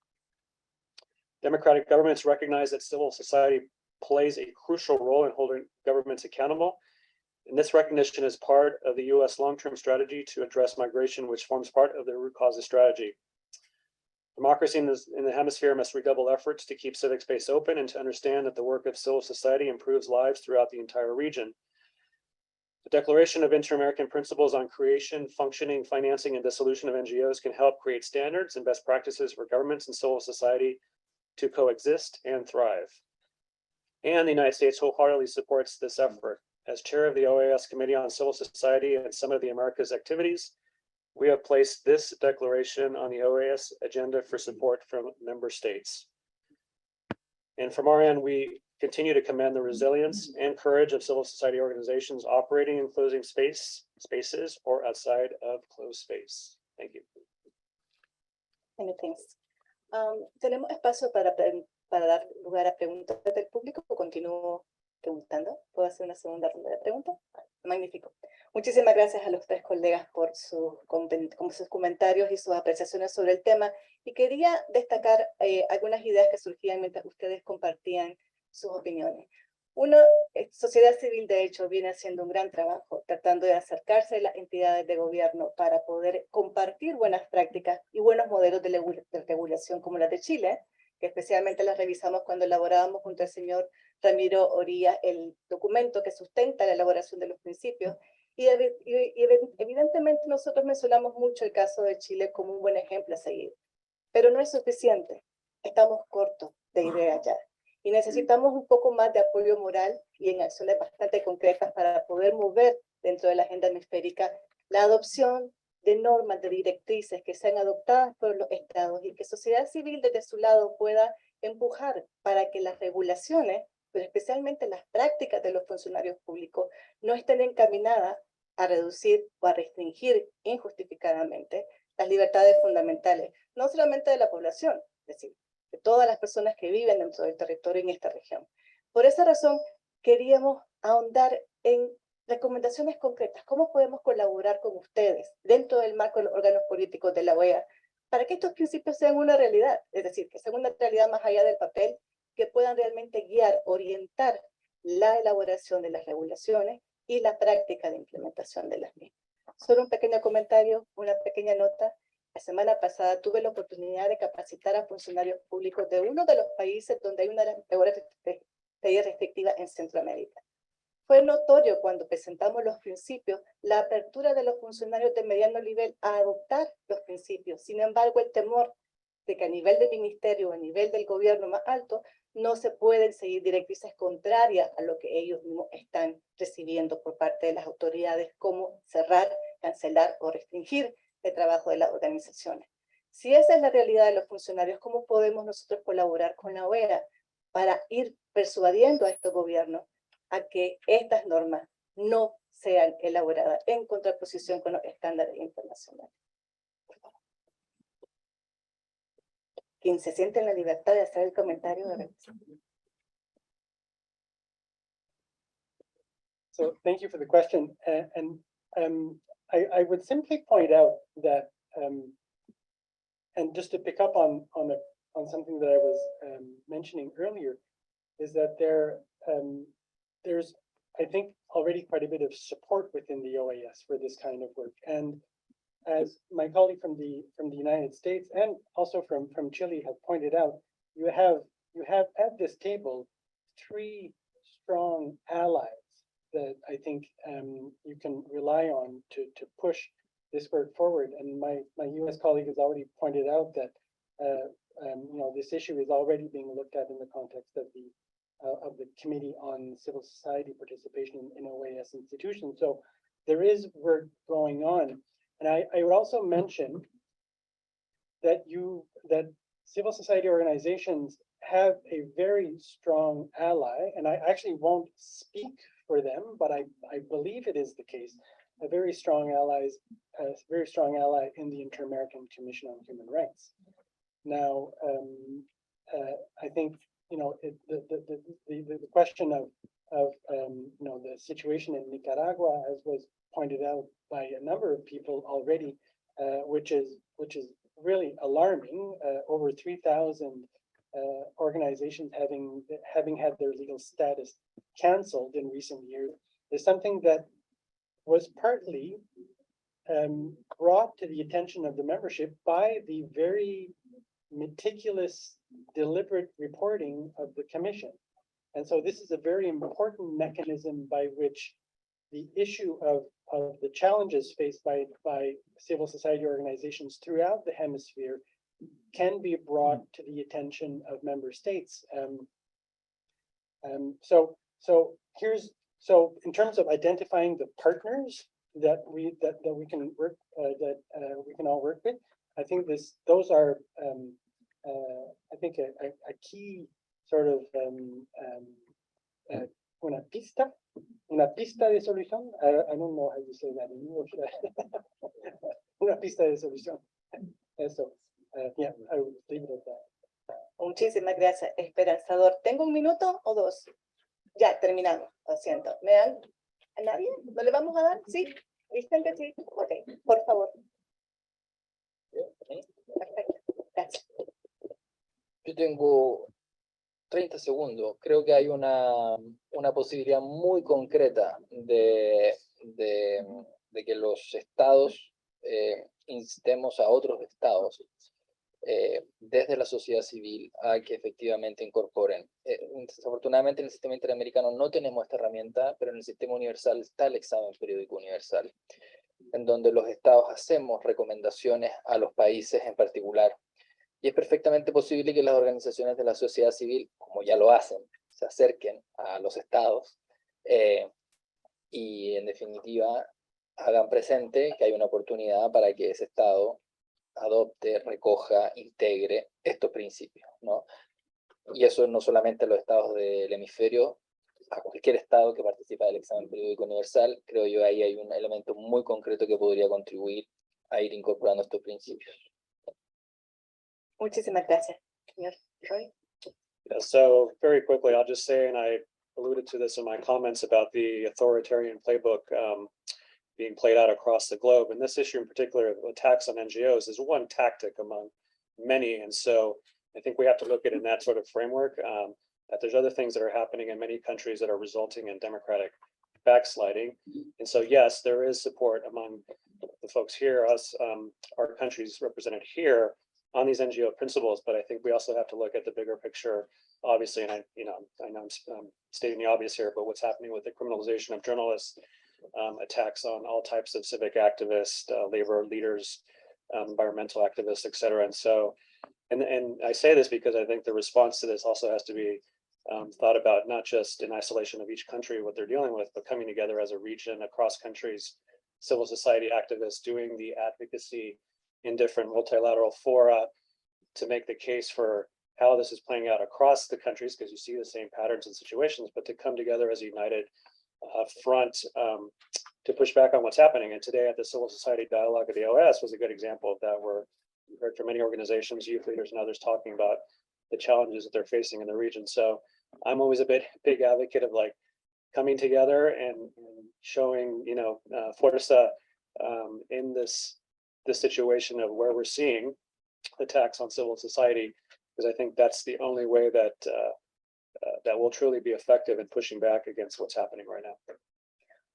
Democratic governments recognize that civil society plays a crucial role in holding governments accountable. And this recognition is part of the US long-term strategy to address migration, which forms part of the root causes strategy. Democracy in the hemisphere must redouble efforts to keep civic space open and to understand that the work of civil society improves lives throughout the entire region. The Declaration of Inter-American Principles on Creation, Functioning, Financing, and Dissolution of NGOs can help create standards and best practices for governments and civil society to coexist and thrive. And the United States wholeheartedly supports this effort. As chair of the OAS Committee on Civil Society and Summit of the Americas activities, we have placed this declaration on the OAS agenda for support from member states. And from our end, we continue to commend the resilience and courage of civil society organizations operating in closing spaces or outside of closed space. Thank you. Many thanks. Tenemos espacio para dar lugar a preguntas del público. Continúo preguntando. ¿Puedo hacer una segunda ronda de preguntas? Magnífico. Muchísimas gracias a los tres colegas por sus comentarios y sus apreciaciones sobre el tema. Y quería destacar algunas ideas que surgían mientras ustedes compartían sus opiniones. Uno, sociedad civil, de hecho, viene haciendo un gran trabajo, tratando de acercarse a las entidades de gobierno para poder compartir buenas prácticas y buenos modelos de regulación como la de Chile, que especialmente las revisamos cuando elaborábamos junto al señor Ramiro Oría el documento que sustenta la elaboración de los principios. Y evidentemente nosotros mencionamos mucho el caso de Chile como un buen ejemplo a seguir, pero no es suficiente. Estamos cortos de ideas ya. Y necesitamos un poco más de apoyo moral y en acciones bastante concretas para poder mover dentro de la agenda hemisférica la adopción de normas, de directrices que sean adoptadas por los estados y que sociedad civil desde su lado pueda empujar para que las regulaciones, pero especialmente las prácticas de los funcionarios públicos, no estén encaminadas a reducir o a restringir injustificadamente las libertades fundamentales, no solamente de la población, es decir, de todas las personas que viven dentro del territorio en esta región. Por esa razón, queríamos ahondar en recomendaciones concretas. ¿Cómo podemos colaborar con ustedes dentro del marco de los órganos políticos de la OEA para que estos principios sean una realidad? Es decir, que sean una realidad más allá del papel, que puedan realmente guiar, orientar la elaboración de las regulaciones y la práctica de implementación de las mismas. Solo un pequeño comentario, una pequeña nota. La semana pasada tuve la oportunidad de capacitar a funcionarios públicos de uno de los países donde hay una ley restrictiva en Centroamérica. Fue notorio cuando presentamos los principios la apertura de los funcionarios de mediano nivel a adoptar los principios. Sin embargo, el temor de que a nivel del ministerio o a nivel del gobierno más alto no se pueden seguir directrices contrarias a lo que ellos mismos están recibiendo por parte de las autoridades, como cerrar, cancelar o restringir el trabajo de las organizaciones. Si esa es la realidad de los funcionarios, ¿cómo podemos nosotros colaborar con la OEA para ir persuadiendo a estos gobiernos a que estas normas no sean elaboradas en contraposición con los estándares internacionales? Quien se siente en la libertad de hacer el comentario de So thank you for the question. I would simply point out that, and just to pick up on something that I was mentioning earlier, is that there's, I think, already quite a bit of support within the OAS for this kind of work. And as my colleague from the United States and also from Chile have pointed out, you have at this table 3 strong allies that I think you can rely on to push this work forward. And my US colleague has already pointed out that this issue is already being looked at in the context of the Committee on Civil Society Participation in OAS institutions. So there is work going on. And I would also mention that civil society organizations have a very strong ally, and I actually won't speak for them, but I believe it is the case, a very strong ally in the Inter-American Commission on Human Rights. Now, I think the question of the situation in Nicaragua, as was pointed out by a number of people already, which is really alarming. Over 3,000 organizations having had their legal status canceled in recent years, is something that was partly brought to the attention of the membership by the very meticulous, deliberate reporting of the Commission. And so this is a very important mechanism by which the issue of the challenges faced by civil society organizations throughout the hemisphere can be brought to the attention of member states. So in terms of identifying the partners that we can work we can all work with, I think those are I think a key sort of una pista de solución. I don't know how you say that in English. Una pista de solución. Eso. Yeah, I would leave it at that. Muchísimas gracias, esperanzador. ¿Tengo 1 minuto o 2? Ya, terminamos. Lo siento. ¿Me dan a nadie? ¿No le vamos a dar? ¿Sí? ¿Dicen que sí? Ok, por favor. Perfecto. Gracias. Yo tengo 30 segundos. Creo que hay una posibilidad muy concreta de que los estados instemos a otros estados desde la sociedad civil a que efectivamente incorporen. Desafortunadamente en el sistema interamericano no tenemos esta herramienta, pero en el sistema universal está el examen periódico universal, en donde los estados hacemos recomendaciones a los países en particular. Y es perfectamente posible que las organizaciones de la sociedad civil, como ya lo hacen, se acerquen a los estados y en definitiva hagan presente que hay una oportunidad para que ese estado adopte, recoja, integre estos principios, ¿no? Y eso no solamente a los estados del hemisferio, a cualquier estado que participa del examen periódico universal. Creo yo ahí hay un elemento muy concreto que podría contribuir a ir incorporando estos principios. Muchísimas gracias, señor Roy. Yeah, so very quickly, I'll just say, and I alluded to this in my comments about the authoritarian playbook being played out across the globe. And this issue in particular of attacks on NGOs is one tactic among many. And so I think we have to look at it in that sort of framework, that there's other things that are happening in many countries that are resulting in democratic backsliding. And so, yes, there is support among the folks here, us, our countries represented here on these NGO principles, but I think we also have to look at the bigger picture, obviously, and I know I'm stating the obvious here, but what's happening with the criminalization of journalists, attacks on all types of civic activists, labor leaders, environmental activists, et cetera. And so, and I say this because I think the response to this also has to be thought about not just in isolation of each country, what they're dealing with, but coming together as a region across countries, civil society activists doing the advocacy in different multilateral fora to make the case for how this is playing out across the countries, because you see the same patterns and situations, but to come together as a united front to push back on what's happening. And today at the Civil Society Dialogue at the OS was a good example of that, where we heard from many organizations, youth leaders and others talking about the challenges that they're facing in the region. So I'm always a big advocate of like coming together and showing, forza in this situation of where we're seeing attacks on civil society, because I think that's the only way that that will truly be effective in pushing back against what's happening right now.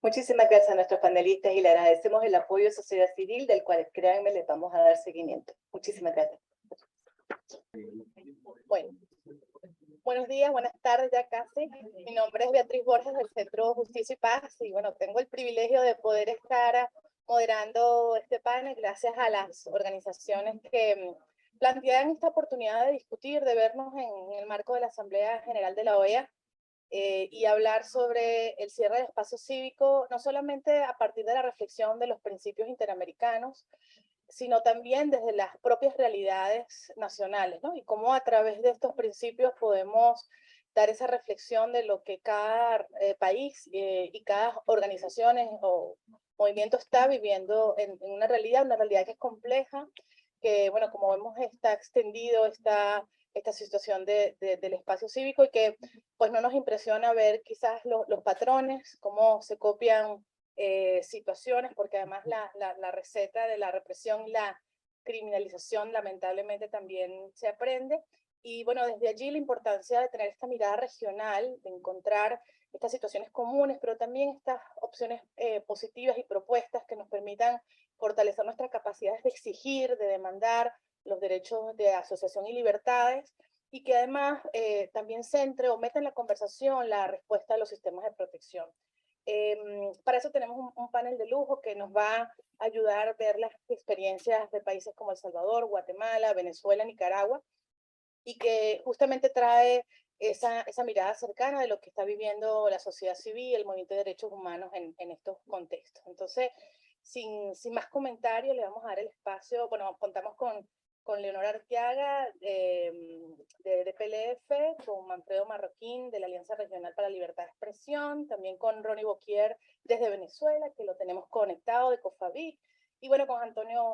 Muchísimas gracias a nuestros panelistas y le agradecemos el apoyo de sociedad civil, del cual, créanme, les vamos a dar seguimiento. Muchísimas gracias. Bueno, buenos días, buenas tardes ya casi. Mi nombre es Beatriz Borges del Centro Justicia y Paz y bueno, tengo el privilegio de poder estar moderando este panel gracias a las organizaciones que plantean esta oportunidad de discutir, de vernos en el marco de la Asamblea General de la OEA y hablar sobre el cierre del espacio cívico, no solamente a partir de la reflexión de los principios interamericanos, sino también desde las propias realidades nacionales, ¿no? Y cómo a través de estos principios podemos dar esa reflexión de lo que cada país y cada organización o movimiento está viviendo en una realidad que es compleja, que, bueno, como vemos, está extendido esta situación del espacio cívico y que, pues, no nos impresiona ver quizás los patrones, cómo se copian situaciones, porque además la receta de la represión y la criminalización lamentablemente también se aprende. Y bueno, desde allí la importancia de tener esta mirada regional, de encontrar estas situaciones comunes, pero también estas opciones positivas y propuestas que nos permitan fortalecer nuestras capacidades de exigir, de demandar los derechos de asociación y libertades, y que además también centre o meta en la conversación la respuesta a los sistemas de protección. Para eso tenemos un panel de lujo que nos va a ayudar a ver las experiencias de países como El Salvador, Guatemala, Venezuela, Nicaragua, y que justamente trae esa mirada cercana de lo que está viviendo la sociedad civil, el movimiento de derechos humanos en estos contextos. Entonces, sin más comentarios, le vamos a dar el espacio. Bueno, contamos con Leonora Arteaga de PLF, con Manfredo Marroquín de la Alianza Regional para la Libertad de Expresión, también con Ronnie Boquier desde Venezuela, que lo tenemos conectado, de COFAVIC, y bueno, con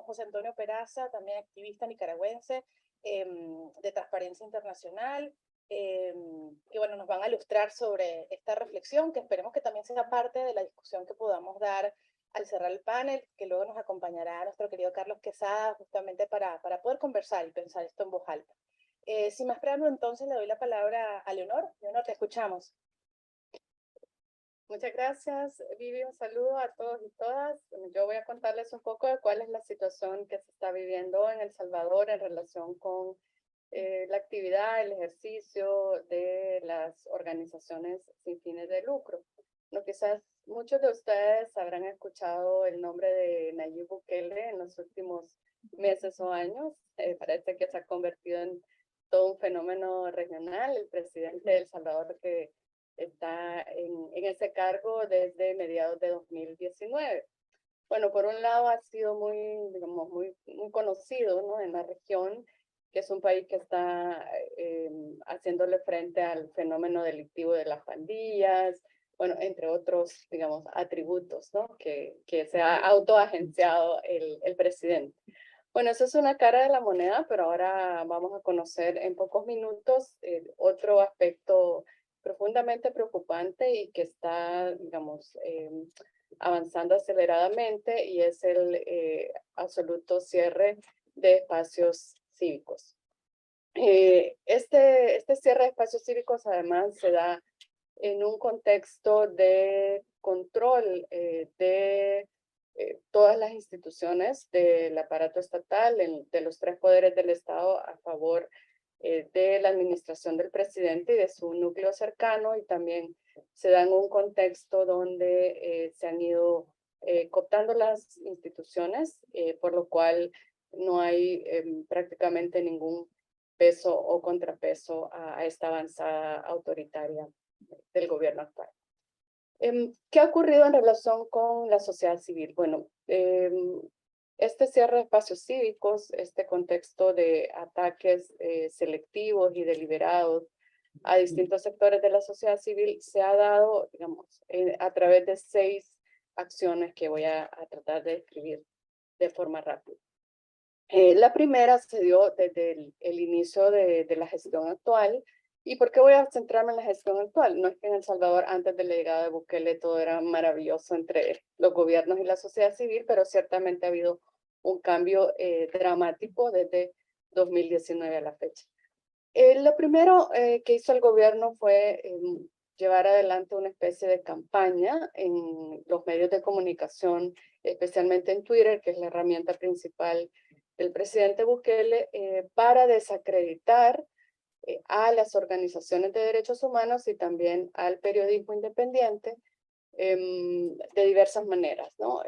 José Antonio Peraza, también activista nicaragüense de Transparencia Internacional, que bueno, nos van a ilustrar sobre esta reflexión, que esperemos que también sea parte de la discusión que podamos dar al cerrar el panel, que luego nos acompañará nuestro querido Carlos Quesada, justamente para poder conversar y pensar esto en voz alta. Sin más preámbulo, entonces le doy la palabra a Leonor. Leonor, te escuchamos. Muchas gracias, Vivi. Un saludo a todos y todas. Yo voy a contarles un poco de cuál es la situación que se está viviendo en El Salvador en relación con la actividad, el ejercicio de las organizaciones sin fines de lucro. No, quizás muchos de ustedes habrán escuchado el nombre de Nayib Bukele en los últimos meses o años. Parece que se ha convertido en todo un fenómeno regional. El presidente de El Salvador que está en ese cargo desde mediados de 2019. Bueno, por un lado ha sido muy conocido, ¿no?, en la región, que es un país que está haciéndole frente al fenómeno delictivo de las pandillas, bueno, entre otros, digamos, atributos, ¿no?, que se ha autoagenciado el presidente. Bueno, eso es una cara de la moneda, pero ahora vamos a conocer en pocos minutos otro aspecto profundamente preocupante y que está, digamos, avanzando aceleradamente, y es el absoluto cierre de espacios cívicos. Este cierre de espacios cívicos además se da en un contexto de control de todas las instituciones del aparato estatal, de los tres poderes del Estado a favor de la administración del presidente y de su núcleo cercano, y también se da en un contexto donde se han ido cooptando las instituciones, por lo cual no hay prácticamente ningún peso o contrapeso a esta avanzada autoritaria del gobierno actual. ¿Qué ha ocurrido en relación con la sociedad civil? Bueno, este cierre de espacios cívicos, este contexto de ataques selectivos y deliberados a distintos sectores de la sociedad civil se ha dado, digamos, a través de 6 acciones que voy a tratar de describir de forma rápida. La primera se dio desde el inicio de la gestión actual. ¿Y por qué voy a centrarme en la gestión actual? No es que en El Salvador, antes de la llegada de Bukele, todo era maravilloso entre los gobiernos y la sociedad civil, pero ciertamente ha habido un cambio dramático desde 2019 a la fecha. Lo primero que hizo el gobierno fue llevar adelante una especie de campaña en los medios de comunicación, especialmente en Twitter, que es la herramienta principal del presidente Bukele, para desacreditar a las organizaciones de derechos humanos y también al periodismo independiente de diversas maneras, ¿no?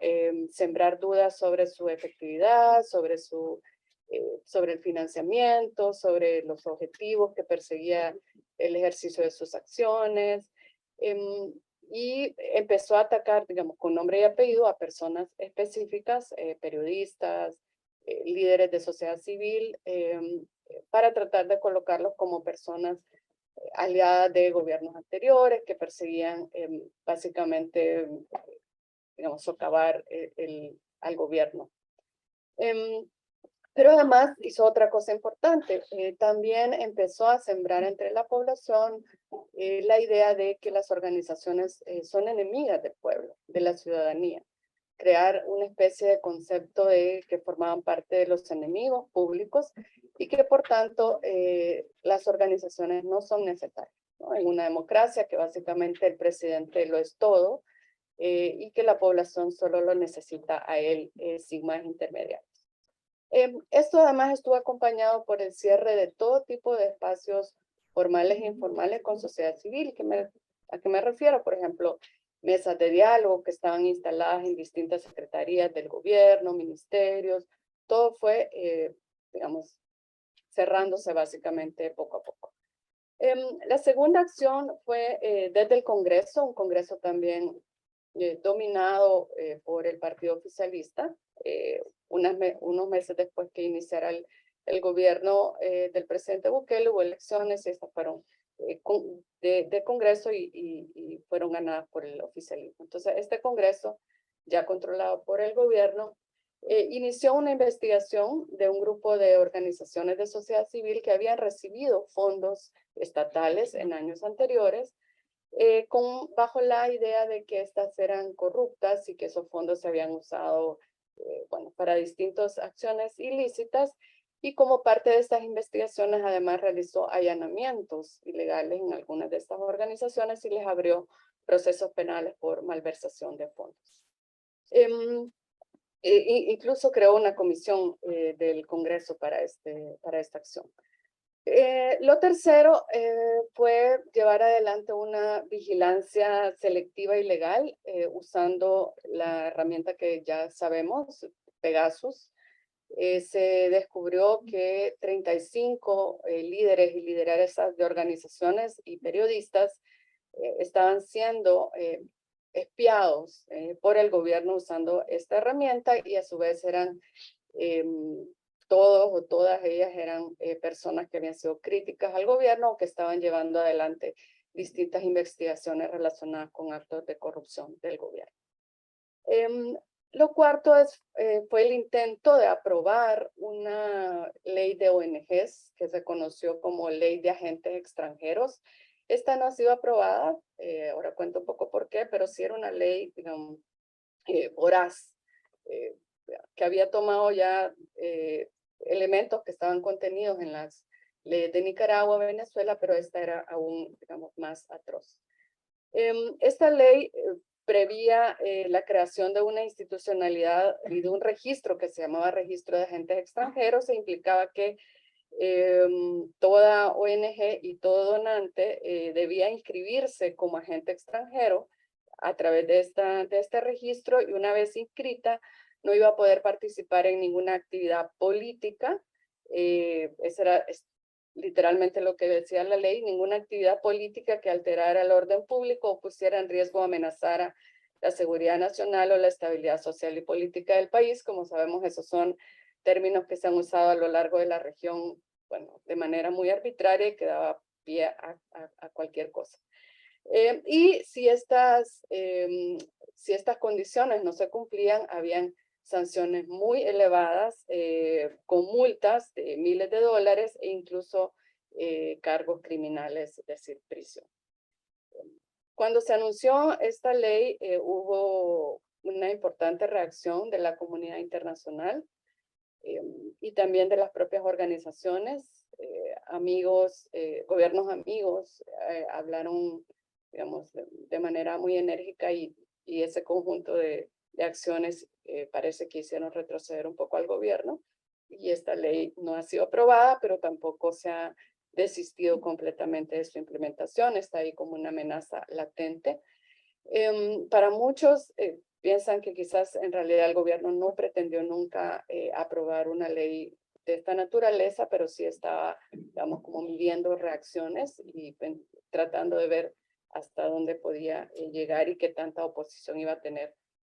Sembrar dudas sobre su efectividad, sobre el financiamiento, sobre los objetivos que perseguía el ejercicio de sus acciones, y empezó a atacar, digamos, con nombre y apellido a personas específicas, periodistas, líderes de sociedad civil, para tratar de colocarlos como personas aliadas de gobiernos anteriores que perseguían básicamente, digamos, socavar al gobierno. Pero además hizo otra cosa importante, también empezó a sembrar entre la población la idea de que las organizaciones son enemigas del pueblo, de la ciudadanía. Crear una especie de concepto de que formaban parte de los enemigos públicos y que por tanto las organizaciones no son necesarias, ¿no? En una democracia que básicamente el presidente lo es todo y que la población solo lo necesita a él sin más intermediarios. Esto además estuvo acompañado por el cierre de todo tipo de espacios formales e informales con sociedad civil. ¿A qué me refiero? Por ejemplo, mesas de diálogo que estaban instaladas en distintas secretarías del gobierno, ministerios, todo fue, digamos, cerrándose básicamente poco a poco. La segunda acción fue desde el Congreso, un Congreso también dominado por el partido oficialista, unos meses después que iniciara el gobierno del presidente Bukele, hubo elecciones y estas fueron de Congreso y fueron ganadas por el oficialismo. Entonces, este Congreso, ya controlado por el gobierno, inició una investigación de un grupo de organizaciones de sociedad civil que habían recibido fondos estatales en años anteriores, bajo la idea de que estas eran corruptas y que esos fondos se habían usado bueno, para distintas acciones ilícitas, y como parte de estas investigaciones además realizó allanamientos ilegales en algunas de estas organizaciones y les abrió procesos penales por malversación de fondos. Incluso creó una comisión del Congreso para esta acción. Lo tercero fue llevar adelante una vigilancia selectiva y legal usando la herramienta que ya sabemos, Pegasus. Se descubrió que 35 líderes y lideresas de organizaciones y periodistas estaban siendo espiados por el gobierno usando esta herramienta, y a su vez eran todos o todas ellas eran personas que habían sido críticas al gobierno o que estaban llevando adelante distintas investigaciones relacionadas con actos de corrupción del gobierno. Lo cuarto fue el intento de aprobar una ley de ONGs que se conoció como Ley de Agentes Extranjeros. Esta no ha sido aprobada, ahora cuento un poco por qué, pero sí era una ley, digamos, voraz, que había tomado ya elementos que estaban contenidos en las leyes de Nicaragua, Venezuela, pero esta era aún, digamos, más atroz. Esta ley prevía la creación de una institucionalidad y de un registro que se llamaba Registro de Agentes Extranjeros, e implicaba que toda ONG y todo donante debía inscribirse como agente extranjero a través de este registro, y una vez inscrita no iba a poder participar en ninguna actividad política. Eso era literalmente lo que decía la ley: ninguna actividad política que alterara el orden público o pusiera en riesgo o amenazara la seguridad nacional o la estabilidad social y política del país. Como sabemos, esos son términos que se han usado a lo largo de la región, bueno, de manera muy arbitraria y que daba pie a cualquier cosa. Y si estas condiciones no se cumplían, habían sanciones muy elevadas, con multas de miles de dólares e incluso cargos criminales, es decir, prisión. Cuando se anunció esta ley, hubo una importante reacción de la comunidad internacional y también de las propias organizaciones. Amigos, gobiernos amigos, hablaron, digamos, de manera muy enérgica, y ese conjunto de acciones parece que hicieron retroceder un poco al gobierno, y esta ley no ha sido aprobada, pero tampoco se ha desistido completamente de su implementación. Está ahí como una amenaza latente. Para muchos piensan que quizás en realidad el gobierno no pretendió nunca aprobar una ley de esta naturaleza, pero sí estaba, digamos, como midiendo reacciones y tratando de ver hasta dónde podía llegar y qué tanta oposición iba a tener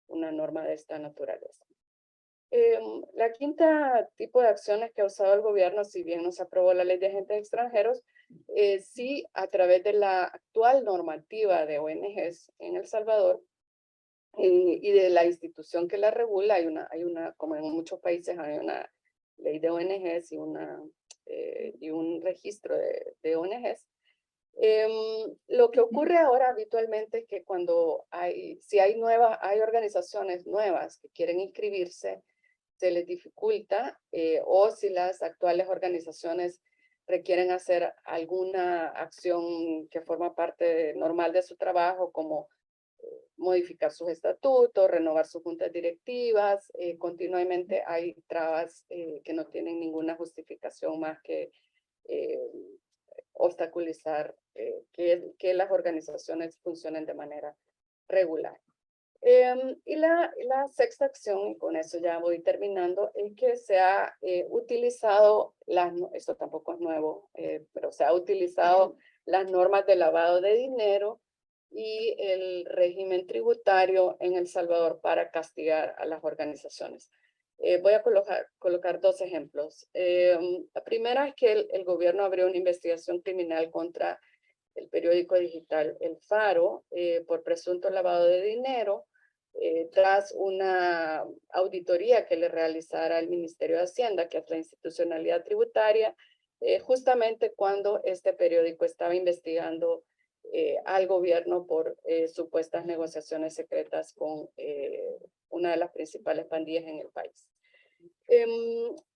una norma de esta naturaleza. La quinta tipo de acciones que ha usado el gobierno, si bien no se aprobó la ley de agentes extranjeros, sí, a través de la actual normativa de ONGs en El Salvador y de la institución que la regula, hay una, como en muchos países, hay una ley de ONGs y un registro de ONGs. Lo que ocurre ahora habitualmente es que cuando si hay organizaciones nuevas que quieren inscribirse, se les dificulta, o si las actuales organizaciones requieren hacer alguna acción que forma parte normal de su trabajo, como modificar sus estatutos, renovar sus juntas directivas, continuamente hay trabas que no tienen ninguna justificación más que obstaculizar que las organizaciones funcionen de manera regular. Y la sexta acción, y con eso ya voy terminando, es que se ha utilizado, esto tampoco es nuevo, pero se ha utilizado las normas de lavado de dinero y el régimen tributario en El Salvador para castigar a las organizaciones. Voy a colocar dos ejemplos. La primera es que el gobierno abrió una investigación criminal contra el periódico digital El Faro por presunto lavado de dinero, tras una auditoría que le realizara el Ministerio de Hacienda, que es la institucionalidad tributaria, justamente cuando este periódico estaba investigando al gobierno por supuestas negociaciones secretas con una de las principales pandillas en el país.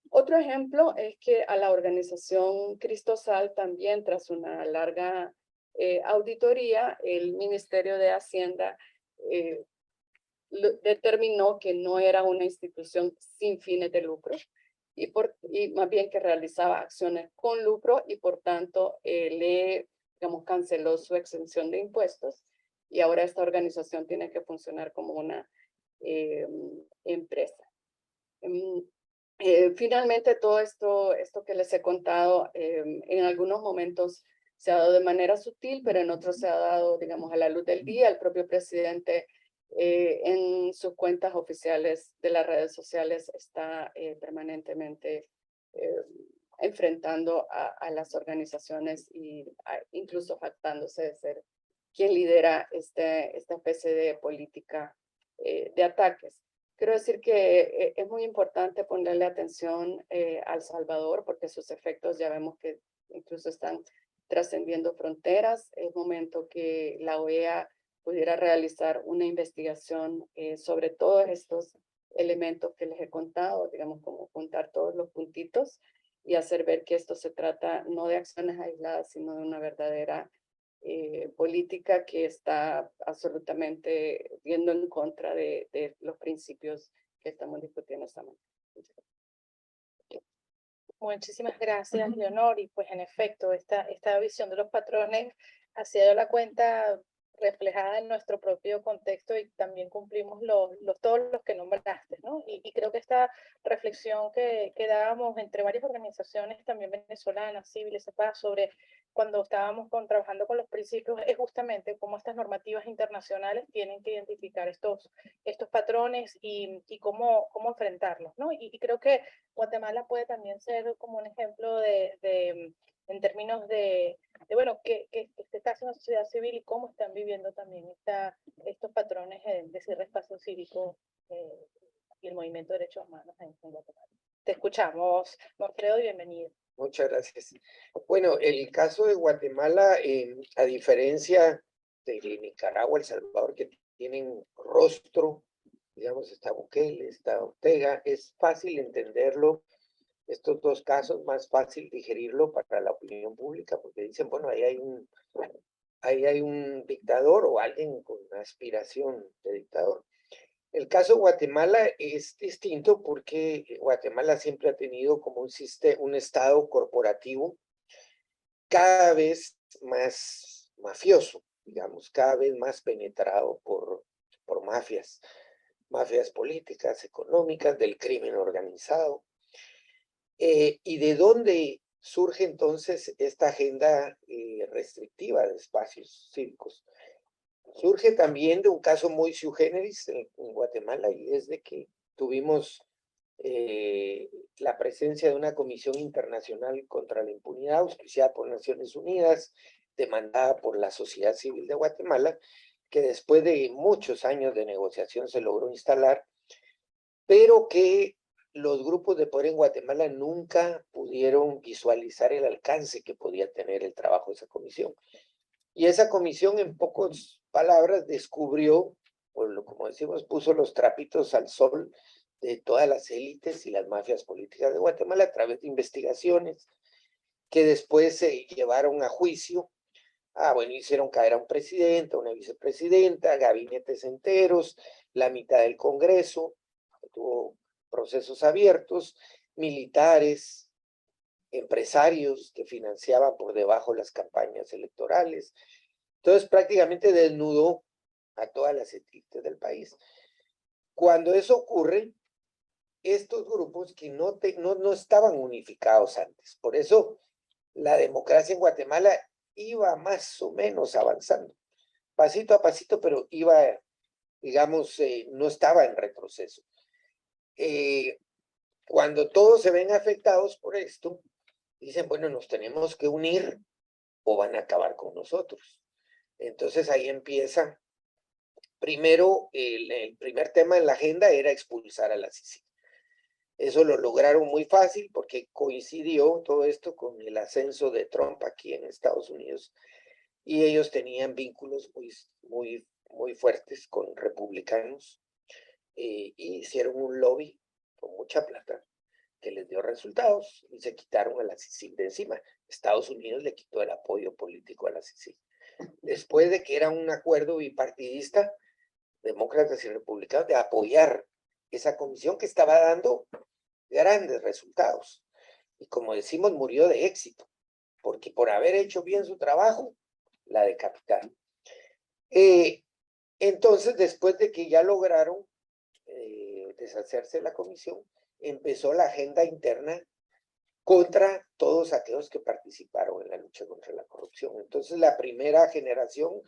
Otro ejemplo es que a la organización Cristosal también, tras una larga auditoría, el Ministerio de Hacienda determinó que no era una institución sin fines de lucro y más bien que realizaba acciones con lucro, y por tanto digamos, canceló su exención de impuestos, y ahora esta organización tiene que funcionar como una empresa. Finalmente, todo esto que les he contado, en algunos momentos se ha dado de manera sutil, pero en otros se ha dado, digamos, a la luz del día. El propio presidente en sus cuentas oficiales de las redes sociales está permanentemente enfrentando a las organizaciones y incluso jactándose de ser quien lidera esta especie de política de ataques. Quiero decir que es muy importante ponerle atención a El Salvador, porque sus efectos ya vemos que incluso están trascendiendo fronteras. Es momento que la OEA pudiera realizar una investigación sobre todos estos elementos que les he contado, digamos, como contar todos los puntitos y hacer ver que esto se trata no de acciones aisladas, sino de una verdadera política que está absolutamente yendo en contra de los principios que estamos discutiendo esta mañana. Muchísimas gracias, Leonor. Y pues en efecto, esta visión de los patrones ha sido la cuenta reflejada en nuestro propio contexto y también cumplimos todos los que nombraste, ¿no? Y creo que esta reflexión que dábamos entre varias organizaciones también venezolanas, civiles, sobre cuando estábamos trabajando con los principios, es justamente cómo estas normativas internacionales tienen que identificar estos patrones y cómo enfrentarlos, ¿no? Y creo que Guatemala puede también ser como un ejemplo en términos bueno, qué está haciendo la sociedad civil y cómo están viviendo también estos patrones de cierre espacio cívico y el movimiento de derechos humanos en Guatemala. Te escuchamos, Manfredo, y bienvenido. Muchas gracias. Bueno, el caso de Guatemala, a diferencia de Nicaragua, El Salvador, que tienen rostro, digamos, está Bukele, está Ortega, es fácil entenderlo. Estos dos casos, más fácil digerirlo para la opinión pública, porque dicen, bueno, ahí hay un dictador o alguien con una aspiración de dictador. El caso de Guatemala es distinto porque Guatemala siempre ha tenido como un estado corporativo cada vez más mafioso, digamos, cada vez más penetrado por mafias políticas, económicas, del crimen organizado. ¿Y de dónde surge entonces esta agenda restrictiva de espacios cívicos? Surge también de un caso muy sui generis en Guatemala, y es de que tuvimos la presencia de una comisión internacional contra la impunidad, auspiciada por Naciones Unidas, demandada por la sociedad civil de Guatemala, que después de muchos años de negociación se logró instalar, pero que los grupos de poder en Guatemala nunca pudieron visualizar el alcance que podía tener el trabajo de esa comisión. Y esa comisión, en pocas palabras, descubrió, como decimos, puso los trapitos al sol de todas las élites y las mafias políticas de Guatemala a través de investigaciones que después se llevaron a juicio. Bueno, hicieron caer a un presidente, a una vicepresidenta, gabinetes enteros, la mitad del Congreso, tuvo procesos abiertos, militares, empresarios que financiaban por debajo las campañas electorales. Entonces prácticamente desnudó a todas las élites del país. Cuando eso ocurre, estos grupos que no estaban unificados antes, por eso la democracia en Guatemala iba más o menos avanzando, pasito a pasito, pero iba, digamos, no estaba en retroceso. Cuando todos se ven afectados por esto, dicen, bueno, nos tenemos que unir o van a acabar con nosotros. Entonces ahí empieza. Primero, el primer tema en la agenda era expulsar a la CICIG. Eso lo lograron muy fácil porque coincidió todo esto con el ascenso de Trump aquí en Estados Unidos, y ellos tenían vínculos muy fuertes con republicanos, y hicieron un lobby con mucha plata que les dio resultados y se quitaron a la CICIG de encima. Estados Unidos le quitó el apoyo político a la CICIG. Después de que era un acuerdo bipartidista, demócratas y republicanos, de apoyar esa comisión que estaba dando grandes resultados. Y como decimos, murió de éxito, porque por haber hecho bien su trabajo, la decapitaron. Entonces, después de que ya lograron deshacerse de la comisión, empezó la agenda interna contra todos aquellos que participaron en la lucha contra la corrupción. Entonces, la primera generación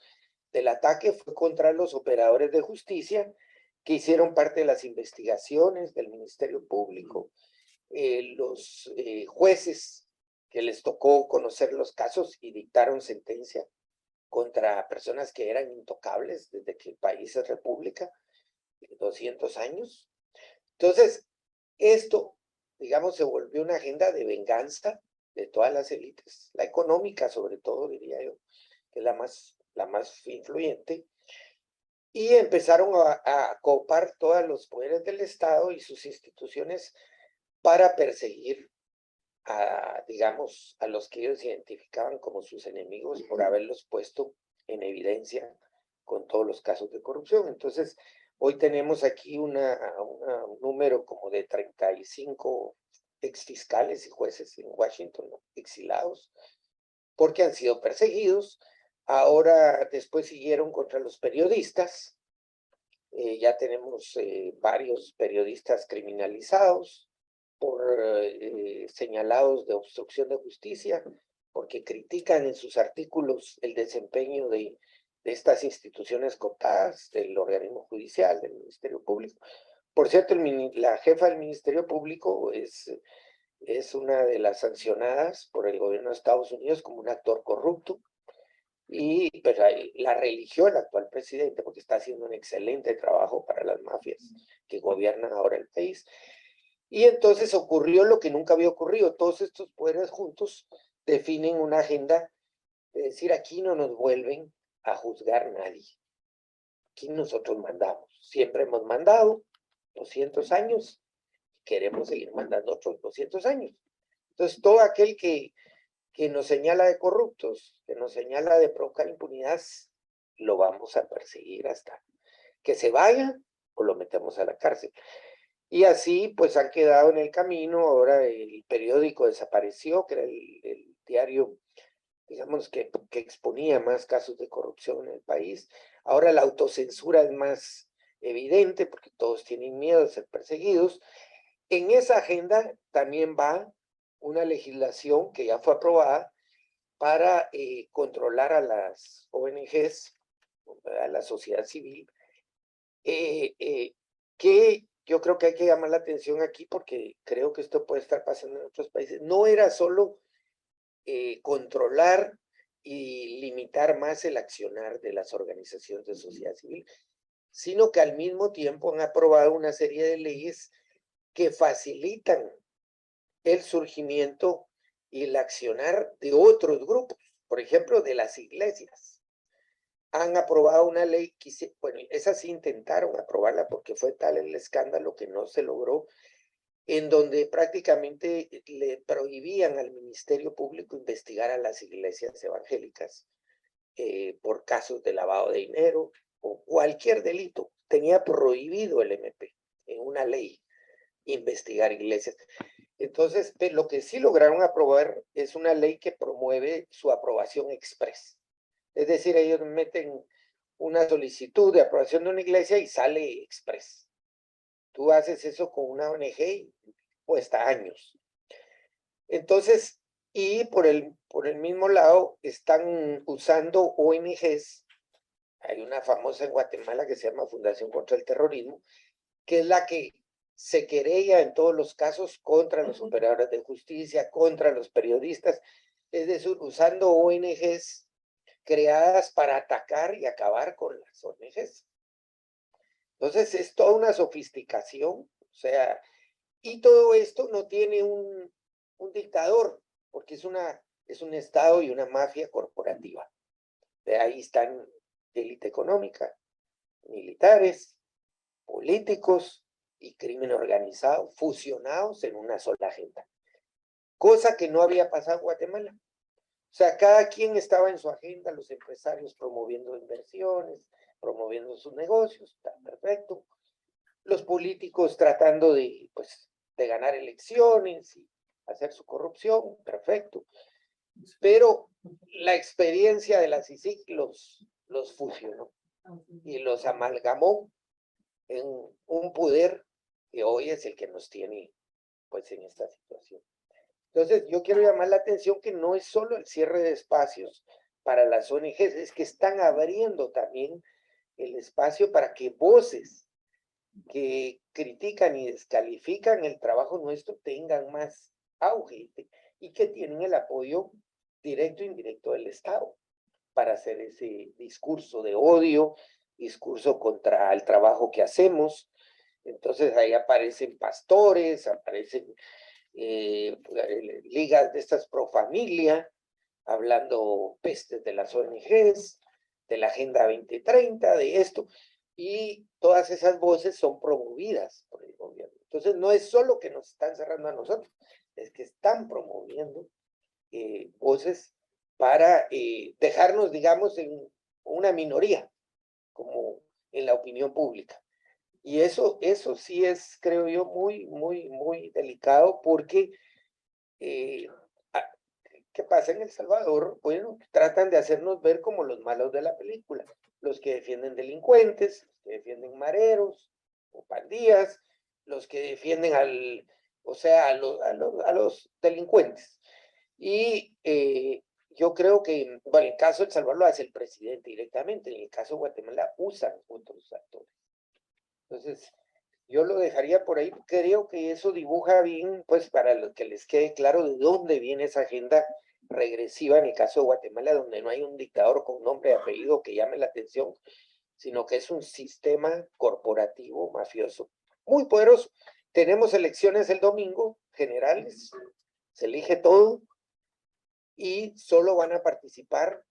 del ataque fue contra los operadores de justicia que hicieron parte de las investigaciones del Ministerio Público, los jueces que les tocó conocer los casos y dictaron sentencia contra personas que eran intocables desde que el país es república, 200 años. Entonces, esto, digamos, se volvió una agenda de venganza de todas las élites, la económica sobre todo, diría yo, que es la más influyente, y empezaron a copar todos los poderes del Estado y sus instituciones para perseguir digamos, a los que ellos identificaban como sus enemigos por haberlos puesto en evidencia con todos los casos de corrupción. Entonces, hoy tenemos aquí un número como de 35 exfiscales y jueces en Washington, ¿no?, exilados, porque han sido perseguidos. Ahora, después siguieron contra los periodistas. Ya tenemos varios periodistas criminalizados por señalados de obstrucción de justicia, porque critican en sus artículos el desempeño de estas instituciones cooptadas, del organismo judicial, del Ministerio Público. Por cierto, la jefa del Ministerio Público es una de las sancionadas por el gobierno de Estados Unidos como un actor corrupto. Y pues, la religión el actual presidente, porque está haciendo un excelente trabajo para las mafias que gobiernan ahora el país. Y entonces ocurrió lo que nunca había ocurrido. Todos estos poderes juntos definen una agenda de decir: aquí no nos vuelven a juzgar nadie. Aquí nosotros mandamos. Siempre hemos mandado 200 años. Queremos seguir mandando otros 200 años. Entonces, todo aquel que nos señala de corruptos, que nos señala de provocar impunidad, lo vamos a perseguir hasta que se vaya o lo metemos a la cárcel. Y así pues han quedado en el camino. Ahora el periódico desapareció, que era el diario, digamos, que exponía más casos de corrupción en el país. Ahora la autocensura es más evidente porque todos tienen miedo de ser perseguidos. En esa agenda también va una legislación que ya fue aprobada para controlar a las ONGs, a la sociedad civil, que yo creo que hay que llamar la atención aquí porque creo que esto puede estar pasando en otros países. No era solo controlar y limitar más el accionar de las organizaciones de sociedad civil, sino que al mismo tiempo han aprobado una serie de leyes que facilitan el surgimiento y el accionar de otros grupos, por ejemplo, de las iglesias. Han aprobado una ley, bueno, esa sí intentaron aprobarla porque fue tal el escándalo que no se logró, en donde prácticamente le prohibían al Ministerio Público investigar a las iglesias evangélicas por casos de lavado de dinero o cualquier delito. Tenía prohibido el MP en una ley investigar iglesias. Entonces, lo que sí lograron aprobar es una ley que promueve su aprobación express. Es decir, ellos meten una solicitud de aprobación de una iglesia y sale express. Tú haces eso con una ONG y cuesta años. Entonces, y por el mismo lado, están usando ONGs. Hay una famosa en Guatemala que se llama Fundación contra el Terrorismo, que es la que se querella en todos los casos contra los operadores de justicia, contra los periodistas, es decir, usando ONGs creadas para atacar y acabar con las ONGs. Entonces es toda una sofisticación, o sea, y todo esto no tiene un dictador, porque es un Estado y una mafia corporativa. De ahí están élite económica, militares, políticos y crimen organizado fusionados en una sola agenda. Cosa que no había pasado en Guatemala. O sea, cada quien estaba en su agenda, los empresarios promoviendo inversiones, promoviendo sus negocios, está perfecto. Los políticos tratando de ganar elecciones y hacer su corrupción, perfecto. Pero la experiencia de la CICIG los fusionó y los amalgamó en un poder que hoy es el que nos tiene pues en esta situación. Entonces yo quiero llamar la atención que no es solo el cierre de espacios para las ONGs, es que están abriendo también el espacio para que voces que critican y descalifican el trabajo nuestro tengan más auge y que tienen el apoyo directo e indirecto del Estado para hacer ese discurso de odio, discurso contra el trabajo que hacemos. Entonces ahí aparecen pastores, aparecen ligas de estas pro familia, hablando pestes de las ONGs, de la Agenda 2030, de esto, y todas esas voces son promovidas por el gobierno. Entonces no es solo que nos están cerrando a nosotros, es que están promoviendo voces para dejarnos, digamos, en una minoría, como en la opinión pública. Y eso sí es, creo yo, muy delicado, porque ¿qué pasa en El Salvador? Bueno, tratan de hacernos ver como los malos de la película, los que defienden delincuentes, los que defienden mareros o pandillas, los que defienden a los delincuentes. Y yo creo que, bueno, en el caso de El Salvador lo hace el presidente directamente, en el caso de Guatemala usan otros actores. Entonces, yo lo dejaría por ahí. Creo que eso dibuja bien, pues, para los que les quede claro de dónde viene esa agenda regresiva en el caso de Guatemala, donde no hay un dictador con nombre y apellido que llame la atención, sino que es un sistema corporativo mafioso muy poderoso. Tenemos elecciones el domingo, generales, se elige todo, y solo van a participar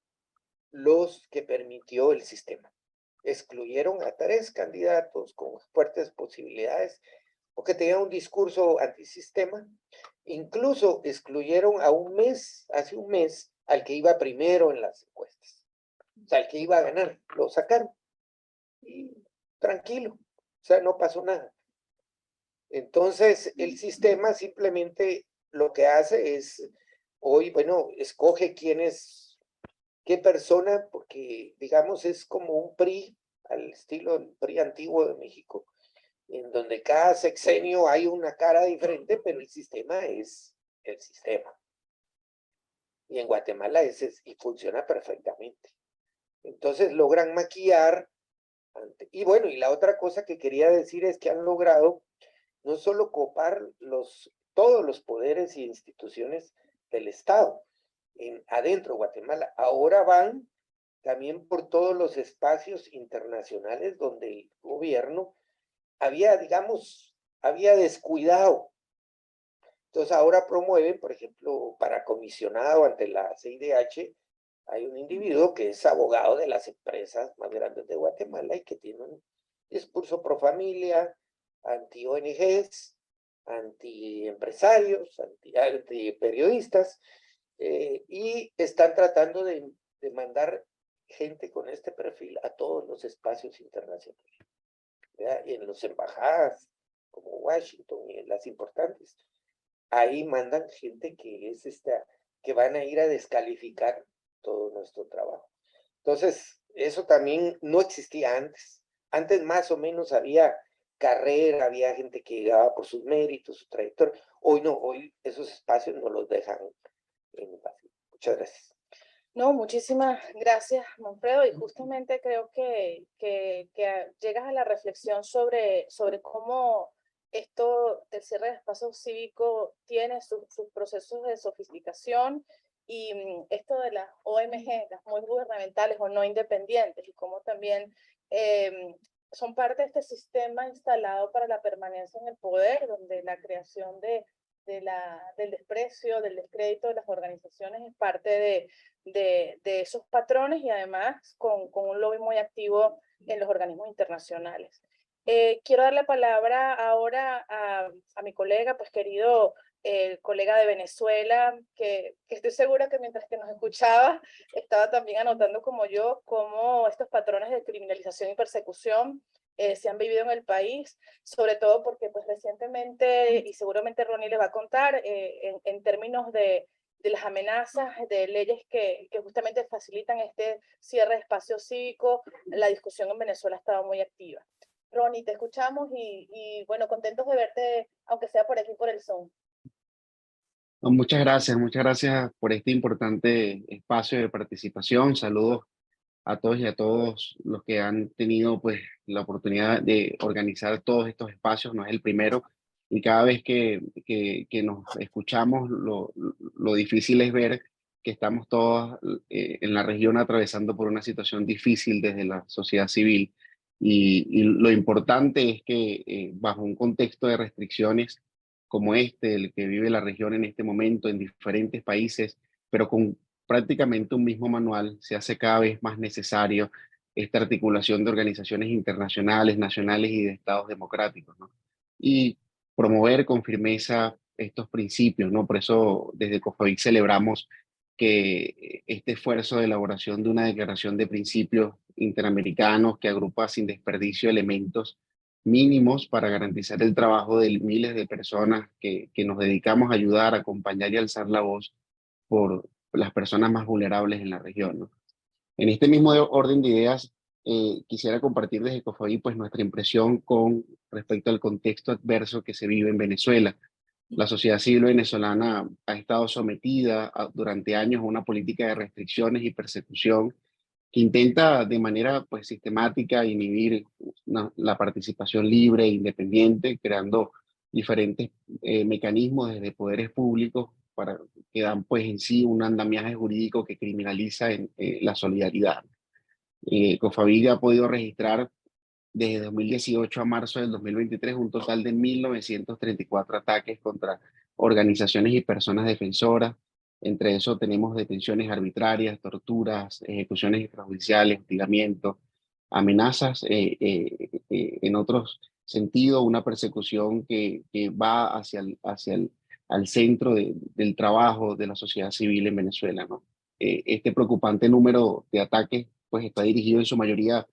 los que permitió el sistema. Excluyeron a 3 candidatos con fuertes posibilidades porque tenían un discurso antisistema. Incluso excluyeron hace un mes, al que iba primero en las encuestas. O sea, al que iba a ganar, lo sacaron. Y tranquilo, o sea, no pasó nada. Entonces, el sistema simplemente lo que hace es, hoy, bueno, escoge qué persona, porque, digamos, es como un PRI, al estilo del PRI antiguo de México, en donde cada sexenio hay una cara diferente, pero el sistema es el sistema. Y en Guatemala y funciona perfectamente. Entonces logran maquillar. Y bueno, y la otra cosa que quería decir es que han logrado no solo copar todos los poderes y instituciones del Estado adentro de Guatemala, ahora van también por todos los espacios internacionales donde el gobierno había descuidado. Entonces ahora promueven, por ejemplo, para comisionado ante la CIDH, hay un individuo que es abogado de las empresas más grandes de Guatemala y que tiene un discurso pro familia, anti-ONGs, anti-empresarios, anti-periodistas, y están tratando de mandar gente con este perfil a todos los espacios internacionales, ¿verdad? Y en las embajadas, como Washington y en las importantes, ahí mandan gente que van a ir a descalificar todo nuestro trabajo. Entonces, eso también no existía antes. Antes más o menos había carrera, había gente que llegaba por sus méritos, su trayectoria. Hoy no, hoy esos espacios no los dejan en paz. Muchas gracias. No, muchísimas gracias, Manfredo, y justamente creo que llegas a la reflexión sobre cómo esto del cierre de espacio cívico tiene sus procesos de sofisticación y esto de las ONG, las muy gubernamentales o no independientes, y cómo también son parte de este sistema instalado para la permanencia en el poder, donde la creación del desprecio, del descrédito de las organizaciones es parte de esos patrones, y además con un lobby muy activo en los organismos internacionales. Quiero dar la palabra ahora a mi colega, pues querido colega de Venezuela, que estoy segura que mientras que nos escuchaba, estaba también anotando como yo cómo estos patrones de criminalización y persecución se han vivido en el país, sobre todo porque pues recientemente, y seguramente Ronnie les va a contar, en términos de las amenazas, de leyes que justamente facilitan este cierre de espacio cívico, la discusión en Venezuela ha estado muy activa. Ronnie, te escuchamos y bueno, contentos de verte, aunque sea por aquí, por el Zoom. Muchas gracias por este importante espacio de participación. Saludos a todos y a todos los que han tenido pues la oportunidad de organizar todos estos espacios. No es el primero, y cada vez que nos escuchamos, lo difícil es ver que estamos todos en la región atravesando por una situación difícil desde la sociedad civil, y lo importante es que bajo un contexto de restricciones como el que vive la región en este momento en diferentes países, pero con prácticamente un mismo manual, se hace cada vez más necesario esta articulación de organizaciones internacionales, nacionales y de estados democráticos, ¿no? Y promover con firmeza estos principios, ¿no? Por eso desde COFAVIC celebramos que este esfuerzo de elaboración de una declaración de principios interamericanos que agrupa sin desperdicio elementos mínimos para garantizar el trabajo de miles de personas que nos dedicamos a ayudar, a acompañar y alzar la voz por las personas más vulnerables en la región, ¿no? En este mismo orden de ideas, quisiera compartir desde COFAVI pues nuestra impresión con respecto al contexto adverso que se vive en Venezuela. La sociedad civil venezolana ha estado sometida durante años a una política de restricciones y persecución que intenta de manera pues sistemática inhibir la participación libre e independiente, creando diferentes mecanismos desde poderes públicos para que dan pues en sí un andamiaje jurídico que criminaliza la solidaridad. COFAVI ha podido registrar desde 2018 a marzo del 2023 un total de 1.934 ataques contra organizaciones y personas defensoras. Entre eso tenemos detenciones arbitrarias, torturas, ejecuciones extrajudiciales, hostigamientos, amenazas, en otros sentidos, una persecución que va al centro del trabajo de la sociedad civil en Venezuela, ¿no? Este preocupante número de ataques pues está dirigido en su mayoría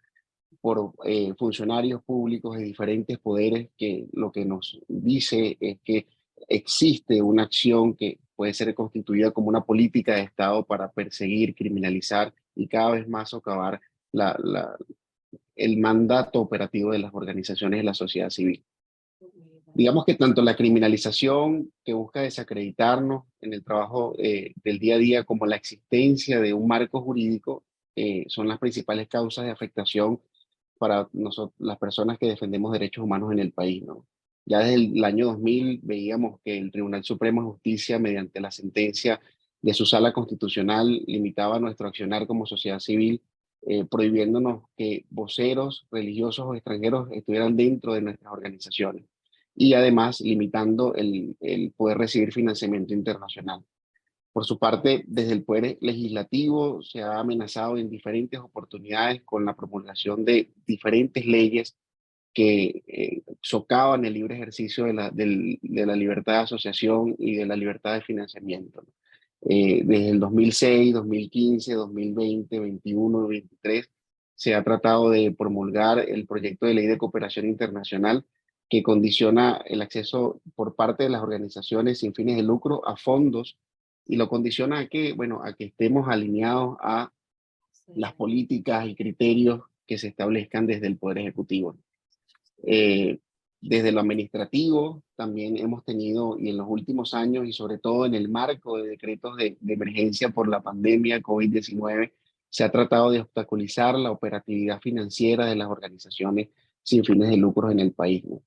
por funcionarios públicos de diferentes poderes, que lo que nos dice es que existe una acción que puede ser constituida como una política de Estado para perseguir, criminalizar y cada vez más socavar el mandato operativo de las organizaciones de la sociedad civil. Digamos que tanto la criminalización que busca desacreditarnos en el trabajo del día a día como la existencia de un marco jurídico son las principales causas de afectación para nosotros, las personas que defendemos derechos humanos en el país, ¿no? Ya desde el año 2000 veíamos que el Tribunal Supremo de Justicia, mediante la sentencia de su sala constitucional, limitaba nuestro accionar como sociedad civil, prohibiéndonos que voceros religiosos o extranjeros estuvieran dentro de nuestras organizaciones y además limitando el poder recibir financiamiento internacional. Por su parte, desde el Poder Legislativo se ha amenazado en diferentes oportunidades con la promulgación de diferentes leyes que socavan el libre ejercicio de la libertad de asociación y de la libertad de financiamiento. Desde el 2006, 2015, 2020, 2021, 2023, se ha tratado de promulgar el proyecto de ley de cooperación internacional que condiciona el acceso por parte de las organizaciones sin fines de lucro a fondos y lo condiciona a que, bueno, a que estemos alineados a las políticas y criterios que se establezcan desde el Poder Ejecutivo. Desde lo administrativo también hemos tenido, y en los últimos años, y sobre todo en el marco de decretos de emergencia por la pandemia COVID-19, se ha tratado de obstaculizar la operatividad financiera de las organizaciones sin fines de lucro en el país, ¿no?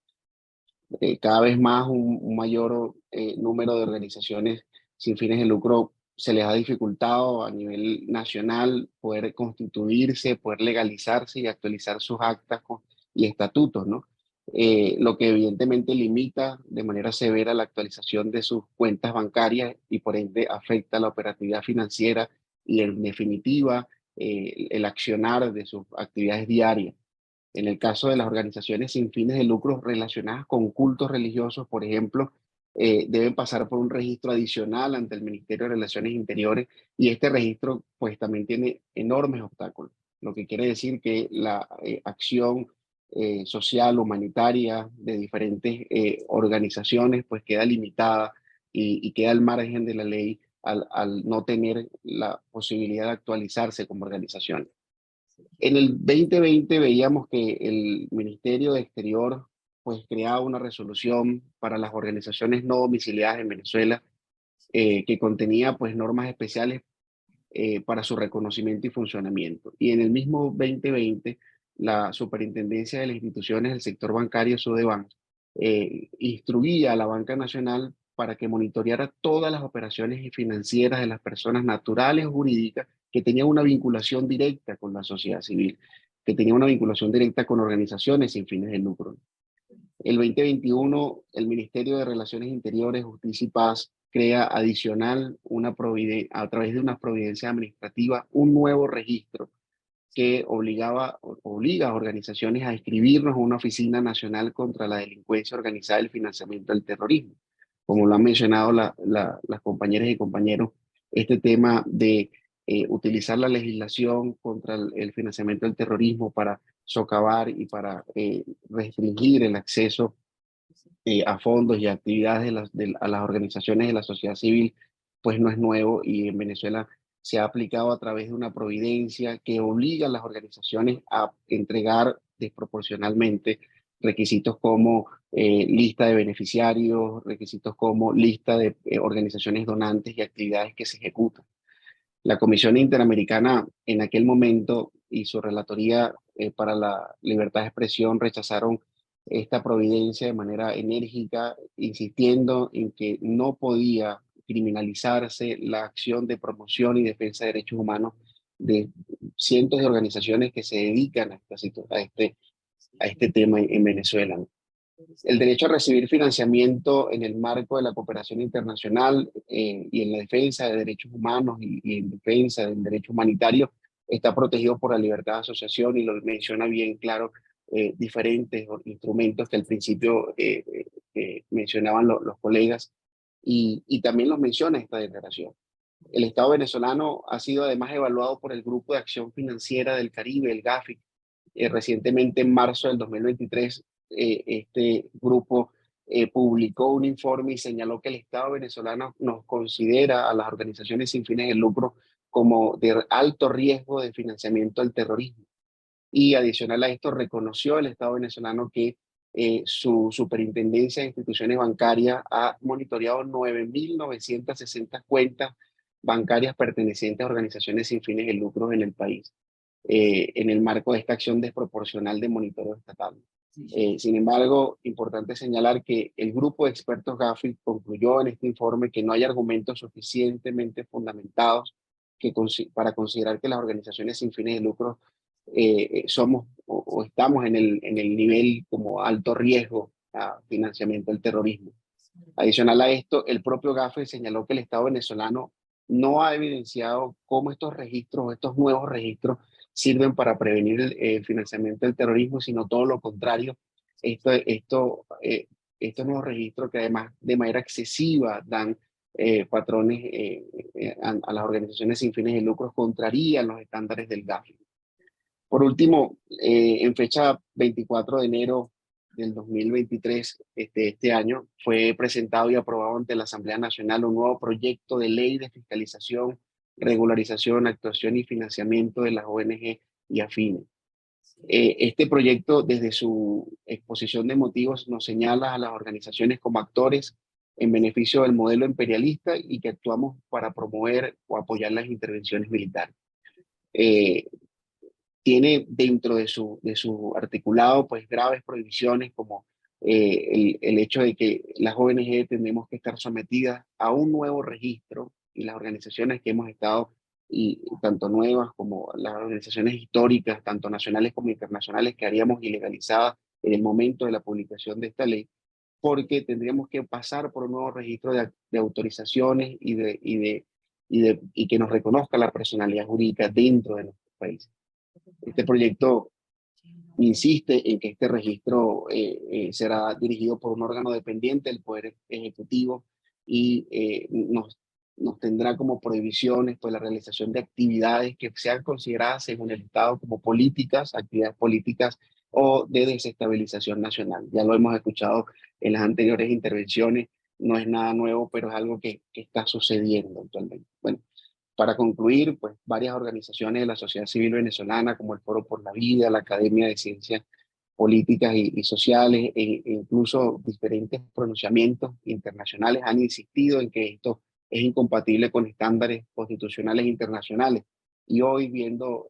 Cada vez más un mayor número de organizaciones sin fines de lucro se les ha dificultado a nivel nacional poder constituirse, poder legalizarse y actualizar sus actas y estatutos, ¿no? Lo que evidentemente limita de manera severa la actualización de sus cuentas bancarias y por ende afecta la operatividad financiera y en definitiva el accionar de sus actividades diarias. En el caso de las organizaciones sin fines de lucro relacionadas con cultos religiosos, por ejemplo, deben pasar por un registro adicional ante el Ministerio de Relaciones Interiores y este registro pues también tiene enormes obstáculos, lo que quiere decir que la acción social, humanitaria de diferentes organizaciones pues queda limitada y queda al margen de la ley al no tener la posibilidad de actualizarse como organización. En el 2020 veíamos que el Ministerio de Exterior pues creaba una resolución para las organizaciones no domiciliadas en Venezuela que contenía pues normas especiales para su reconocimiento y funcionamiento. Y en el mismo 2020 la Superintendencia de las Instituciones del Sector Bancario, Sudeban, instruía a la Banca Nacional para que monitoreara todas las operaciones financieras de las personas naturales o jurídicas que tenían una vinculación directa con la sociedad civil, que tenían una vinculación directa con organizaciones sin fines de lucro. El 2021, el Ministerio de Relaciones Interiores, Justicia y Paz crea adicional a través de una providencia administrativa un nuevo registro que obliga a organizaciones a inscribirnos a una oficina nacional contra la delincuencia organizada y el financiamiento del terrorismo. como lo han mencionado las compañeras y compañeros, este tema de utilizar la legislación contra el financiamiento del terrorismo para socavar y para restringir el acceso a fondos y actividades a las organizaciones de la sociedad civil, pues no es nuevo, y en Venezuela se ha aplicado a través de una providencia que obliga a las organizaciones a entregar desproporcionalmente requisitos como lista de beneficiarios, requisitos como lista de organizaciones donantes y actividades que se ejecutan. La Comisión Interamericana en aquel momento y su relatoría para la libertad de expresión rechazaron esta providencia de manera enérgica, insistiendo en que no podía criminalizarse la acción de promoción y defensa de derechos humanos de cientos de organizaciones que se dedican a este tema en Venezuela, ¿no? El derecho a recibir financiamiento en el marco de la cooperación internacional y en la defensa de derechos humanos y en defensa del derecho humanitario está protegido por la libertad de asociación, y lo menciona bien claro diferentes instrumentos que al principio mencionaban los colegas, y también los menciona esta declaración. El Estado venezolano ha sido además evaluado por el Grupo de Acción Financiera del Caribe, el GAFIC. Recientemente, en marzo del 2023, este grupo publicó un informe y señaló que el Estado venezolano nos considera a las organizaciones sin fines de lucro como de alto riesgo de financiamiento del terrorismo. Y adicional a esto, reconoció el Estado venezolano que su superintendencia de instituciones bancarias ha monitoreado 9.960 cuentas bancarias pertenecientes a organizaciones sin fines de lucro en el país, en el marco de esta acción desproporcional de monitoreo estatal. Sin embargo, importante señalar que el grupo de expertos GAFIC concluyó en este informe que no hay argumentos suficientemente fundamentados para considerar que las organizaciones sin fines de lucro somos o estamos en el nivel como alto riesgo a financiamiento del terrorismo. Adicional a esto, el propio GAFIC señaló que el Estado venezolano no ha evidenciado cómo estos registros, estos nuevos registros, sirven para prevenir el financiamiento del terrorismo, sino todo lo contrario. Estos nuevos registros, que además de manera excesiva dan patrones a las organizaciones sin fines de lucro, contrarían los estándares del GAFIC. Por último, en fecha 24 de enero del 2023, este año, fue presentado y aprobado ante la Asamblea Nacional un nuevo proyecto de ley de fiscalización, regularización, actuación y financiamiento de las ONG y afines. Este proyecto, desde su exposición de motivos, nos señala a las organizaciones como actores en beneficio del modelo imperialista y que actuamos para promover o apoyar las intervenciones militares. Tiene dentro de su articulado pues graves prohibiciones, como el hecho de que las ONG tenemos que estar sometidas a un nuevo registro, y las organizaciones que hemos estado, y tanto nuevas como las organizaciones históricas, tanto nacionales como internacionales, que haríamos ilegalizadas en el momento de la publicación de esta ley, porque tendríamos que pasar por un nuevo registro de autorizaciones y que nos reconozca la personalidad jurídica dentro de nuestro país. Este proyecto insiste en que este registro será dirigido por un órgano dependiente del Poder Ejecutivo, y nos tendrá como prohibiciones pues la realización de actividades que sean consideradas según el Estado como políticas, actividades políticas o de desestabilización nacional. Ya lo hemos escuchado en las anteriores intervenciones, no es nada nuevo, pero es algo que está sucediendo actualmente. Bueno, para concluir, pues varias organizaciones de la sociedad civil venezolana, como el Foro por la Vida, la Academia de Ciencias Políticas y Sociales, e incluso diferentes pronunciamientos internacionales, han insistido en que esto es incompatible con estándares constitucionales internacionales. Y hoy, viendo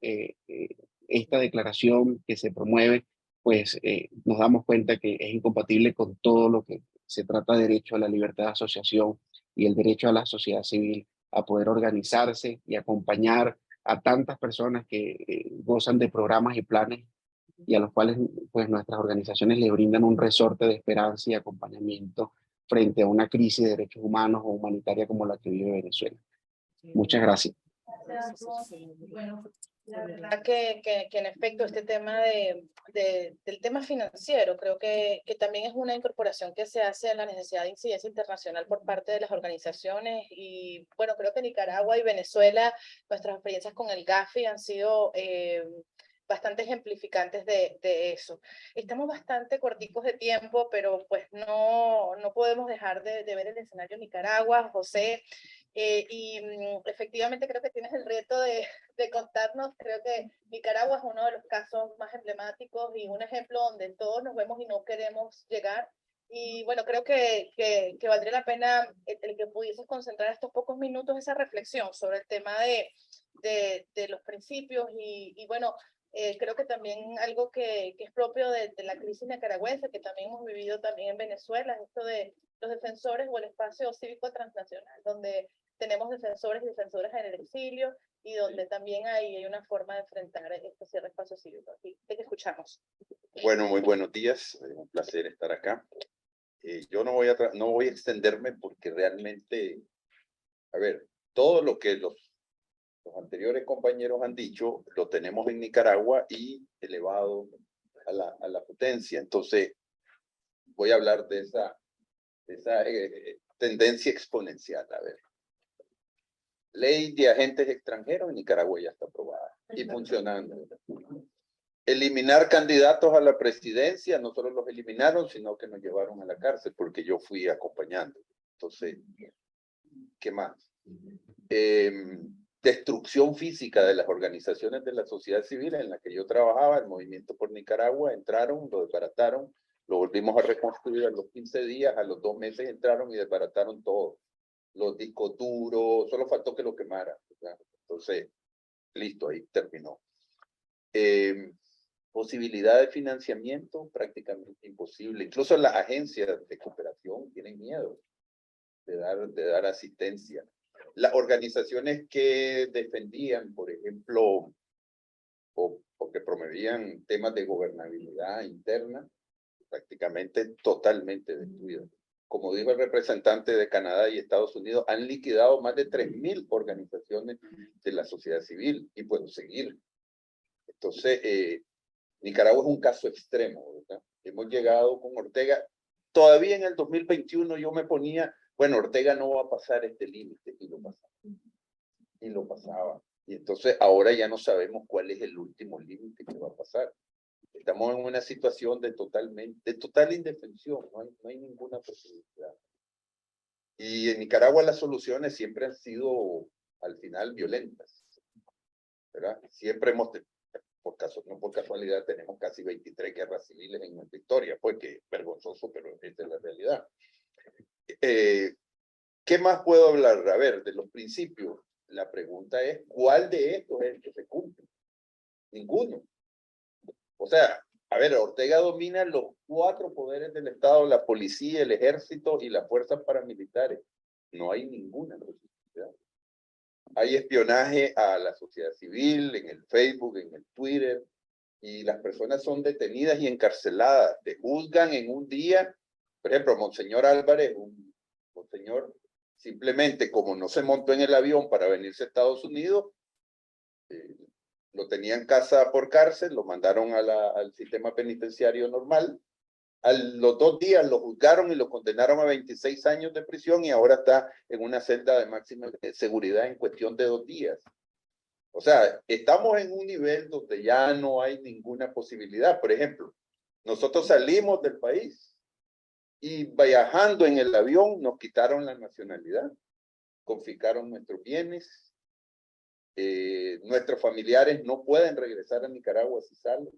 esta declaración que se promueve, pues nos damos cuenta que es incompatible con todo lo que se trata de derecho a la libertad de asociación y el derecho a la sociedad civil a poder organizarse y acompañar a tantas personas que gozan de programas y planes, y a los cuales pues nuestras organizaciones les brindan un resorte de esperanza y acompañamiento frente a una crisis de derechos humanos o humanitaria como la que vive Venezuela. Muchas gracias. Bueno, la verdad que en efecto este tema del tema financiero creo que también es una incorporación que se hace a la necesidad de incidencia internacional por parte de las organizaciones y bueno, creo que Nicaragua y Venezuela, nuestras experiencias con el Gafi han sido bastante ejemplificantes de eso. Estamos bastante corticos de tiempo, pero pues no podemos dejar de ver el escenario en Nicaragua, José. Efectivamente creo que tienes el reto de contarnos, creo que Nicaragua es uno de los casos más emblemáticos y un ejemplo donde todos nos vemos y no queremos llegar. Y bueno, creo que valdría la pena el que pudieses concentrar estos pocos minutos esa reflexión sobre el tema de los principios y bueno, creo que también algo que es propio de la crisis nicaragüense, que también hemos vivido también en Venezuela, es esto de los defensores o el espacio cívico transnacional, donde tenemos defensores y defensoras en el exilio y donde también hay una forma de enfrentar este cierre espacio cívico. Aquí te escuchamos. Bueno, muy buenos días. Un placer estar acá. Yo no voy a extenderme porque realmente, a ver, todo lo que los anteriores compañeros han dicho, lo tenemos en Nicaragua y elevado a la potencia. Entonces, voy a hablar de esa tendencia exponencial. A ver. Ley de agentes extranjeros en Nicaragua ya está aprobada y funcionando. Eliminar candidatos a la presidencia, no solo los eliminaron, sino que nos llevaron a la cárcel porque yo fui acompañando. Entonces, ¿qué más? Destrucción física de las organizaciones de la sociedad civil en la que yo trabajaba, el Movimiento por Nicaragua, entraron, lo desbarataron, lo volvimos a reconstruir a los 15 días, a los 2 meses entraron y desbarataron todo. Los discos duros, solo faltó que lo quemaran, ¿verdad? Entonces, listo, ahí terminó. Posibilidad de financiamiento prácticamente imposible. Incluso las agencias de cooperación tienen miedo de dar asistencia. Las organizaciones que defendían, por ejemplo, o que promovían temas de gobernabilidad interna, prácticamente totalmente destruidas. Como dijo el representante de Canadá y Estados Unidos, han liquidado más de 3.000 organizaciones de la sociedad civil y puedo seguir. Entonces, Nicaragua es un caso extremo, ¿verdad? Hemos llegado con Ortega. Todavía en el 2021 yo me ponía, bueno, Ortega no va a pasar este límite, y lo pasaba. Y lo pasaba. Y entonces ahora ya no sabemos cuál es el último límite que va a pasar. Estamos en una situación de total indefensión, no hay ninguna posibilidad. Y en Nicaragua las soluciones siempre han sido, al final, violentas, ¿verdad? Siempre hemos, no por casualidad, tenemos casi 23 guerras civiles en nuestra historia, pues que vergonzoso, pero esta es la realidad. ¿Qué más puedo hablar? A ver, de los principios. La pregunta es, ¿cuál de estos es el que se cumple? Ninguno. O sea, a ver, Ortega domina los 4 poderes del Estado, la policía, el ejército y las fuerzas paramilitares. No hay ninguna posibilidad. Hay espionaje a la sociedad civil, en el Facebook, en el Twitter, y las personas son detenidas y encarceladas. Te juzgan en un día. Por ejemplo, Monseñor Álvarez, un monseñor, simplemente como no se montó en el avión para venirse a Estados Unidos, lo tenían casa por cárcel, lo mandaron al sistema penitenciario normal. A los 2 días lo juzgaron y lo condenaron a 26 años de prisión y ahora está en una celda de máxima seguridad en cuestión de 2 días. O sea, estamos en un nivel donde ya no hay ninguna posibilidad. Por ejemplo, nosotros salimos del país y viajando en el avión nos quitaron la nacionalidad, confiscaron nuestros bienes. Nuestros familiares no pueden regresar a Nicaragua si salen.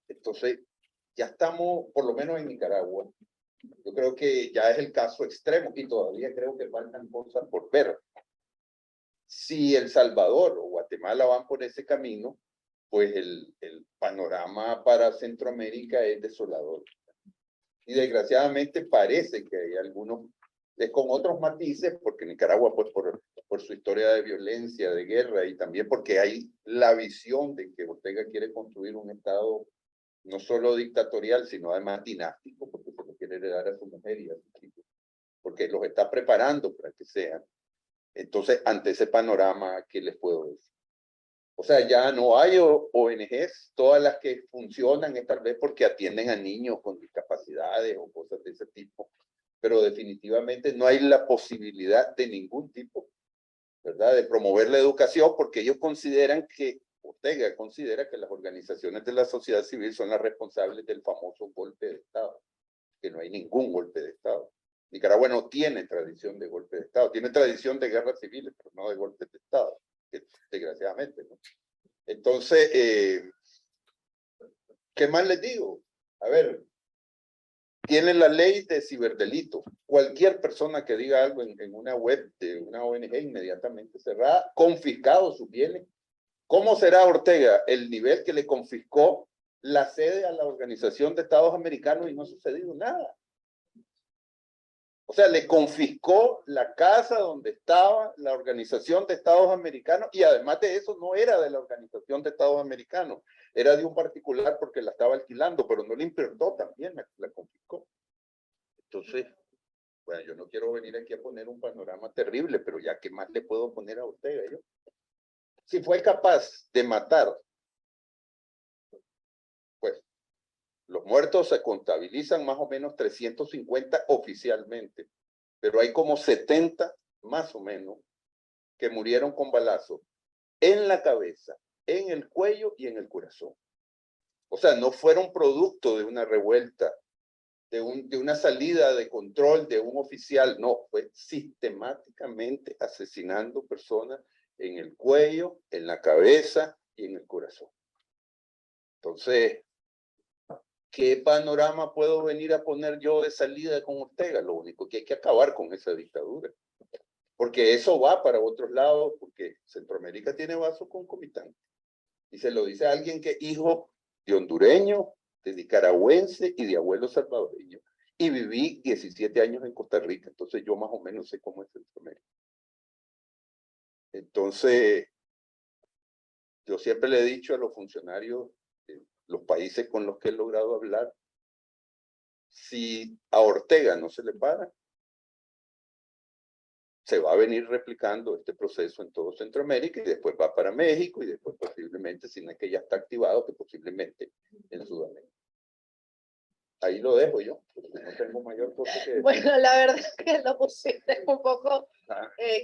Entonces, ya estamos, por lo menos en Nicaragua, yo creo que ya es el caso extremo y todavía creo que faltan cosas por ver. Si El Salvador o Guatemala van por ese camino, pues el panorama para Centroamérica es desolador. Y desgraciadamente parece que hay algunos, con otros matices, porque Nicaragua, pues por su historia de violencia, de guerra, y también porque hay la visión de que Ortega quiere construir un Estado no solo dictatorial, sino además dinástico, porque se lo quiere heredar a su mujer y a sus hijos, porque los está preparando para que sean. Entonces, ante ese panorama, ¿qué les puedo decir? O sea, ya no hay ONGs, todas las que funcionan es tal vez porque atienden a niños con discapacidades o cosas de ese tipo, pero definitivamente no hay la posibilidad de ningún tipo, ¿verdad?, de promover la educación, porque ellos consideran que, Ortega considera que las organizaciones de la sociedad civil son las responsables del famoso golpe de Estado, que no hay ningún golpe de Estado. Nicaragua no tiene tradición de golpe de Estado, tiene tradición de guerras civiles, pero no de golpes de Estado, desgraciadamente, ¿no? Entonces, ¿qué más les digo? A ver, tienen la ley de ciberdelito. Cualquier persona que diga algo en una web de una ONG inmediatamente cerrada, confiscado sus bienes. ¿Cómo será Ortega el nivel que le confiscó la sede a la Organización de Estados Americanos y no ha sucedido nada? O sea, le confiscó la casa donde estaba la Organización de Estados Americanos y además de eso no era de la Organización de Estados Americanos, era de un particular porque la estaba alquilando, pero no le importó, también la confiscó. Entonces, bueno, yo no quiero venir aquí a poner un panorama terrible, pero ya qué más le puedo poner a Ortega yo. Si fue capaz de matar, pues los muertos se contabilizan más o menos 350 oficialmente, pero hay como 70 más o menos que murieron con balazos en la cabeza, en el cuello y en el corazón. O sea, no fueron producto de una revuelta, de una salida de control de un oficial, no, fue sistemáticamente asesinando personas en el cuello, en la cabeza y en el corazón. Entonces, ¿qué panorama puedo venir a poner yo de salida con Ortega? Lo único que hay que acabar con esa dictadura. Porque eso va para otros lados, porque Centroamérica tiene vaso concomitante. Y se lo dice a alguien que es hijo de hondureño, de nicaragüense y de abuelo salvadoreño. Y viví 17 años en Costa Rica, entonces yo más o menos sé cómo es Centroamérica. Entonces, yo siempre le he dicho a los funcionarios de los países con los que he logrado hablar, si a Ortega no se le para, se va a venir replicando este proceso en todo Centroamérica y después va para México y después posiblemente, si no es que ya está activado, que posiblemente en Sudamérica. Ahí lo dejo yo, porque no tengo mayor cosa que decir. Bueno, la verdad es que lo pusiste un poco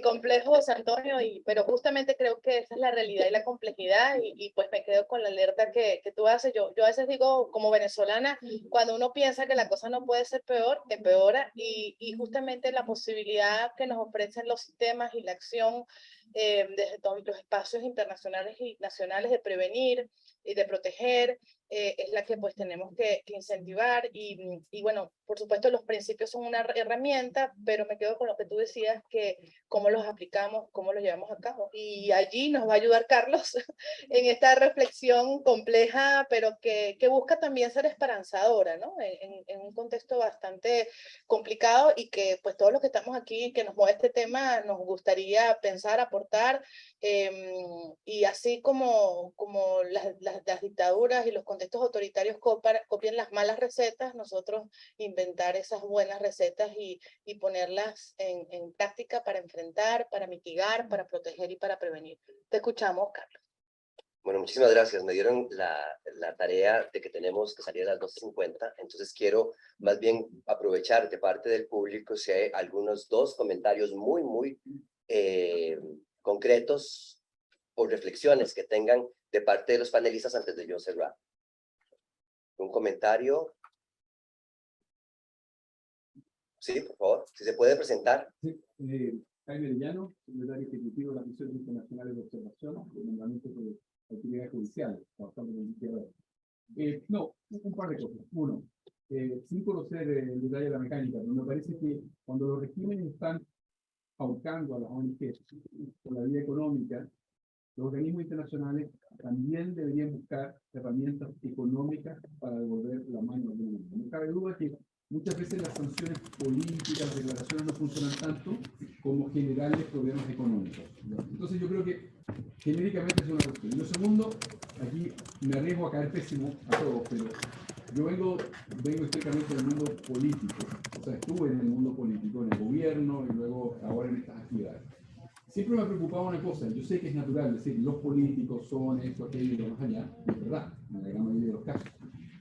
complejo, José Antonio, pero justamente creo que esa es la realidad y la complejidad, y pues me quedo con la alerta que tú haces. Yo a veces digo, como venezolana, cuando uno piensa que la cosa no puede ser peor, empeora, y justamente la posibilidad que nos ofrecen los sistemas y la acción desde todos los espacios internacionales y nacionales de prevenir y de proteger, es la que pues tenemos que incentivar, y bueno, por supuesto los principios son una herramienta, pero me quedo con lo que tú decías, que cómo los aplicamos, cómo los llevamos a cabo, y allí nos va a ayudar Carlos en esta reflexión compleja, pero que busca también ser esperanzadora, ¿no? En un contexto bastante complicado, y que pues todos los que estamos aquí, que nos mueve este tema, nos gustaría pensar, aportar, y así como las dictaduras y los contextos autoritarios copian las malas recetas, nosotros inventar esas buenas recetas y ponerlas en práctica para enfrentar, para mitigar, para proteger y para prevenir. Te escuchamos, Carlos. Bueno, muchísimas gracias. Me dieron la tarea de que tenemos que salir a las 2:50, entonces quiero más bien aprovechar de parte del público si hay algunos dos comentarios muy concretos o reflexiones que tengan de parte de los panelistas antes de yo cerrar. Un comentario. Sí, por favor, si se puede presentar. Sí, Jaime Arellano, secretario ejecutivo de las Misiones Internacionales de Observación, de nombramiento de actividades judiciales, trabajando con el izquierdo. No, un par de cosas. Uno, sin conocer el detalle de la mecánica, pero me parece que cuando los regímenes están ahorcando a las ONG por la vía económica, los organismos internacionales también deberían buscar herramientas económicas para devolver la mano al mundo. No cabe duda que muchas veces las sanciones políticas, las declaraciones no funcionan tanto como generarles problemas económicos. Entonces yo creo que genéricamente es una cuestión. Y lo segundo, aquí me arriesgo a caer pésimo a todos, pero yo vengo estrictamente del mundo político. O sea, estuve en el mundo político, en el gobierno y luego ahora en estas actividades. siempre me ha preocupado una cosa. Yo sé que es natural decir los políticos son esto, aquello y lo más allá, y es verdad, en la gran mayoría de los casos.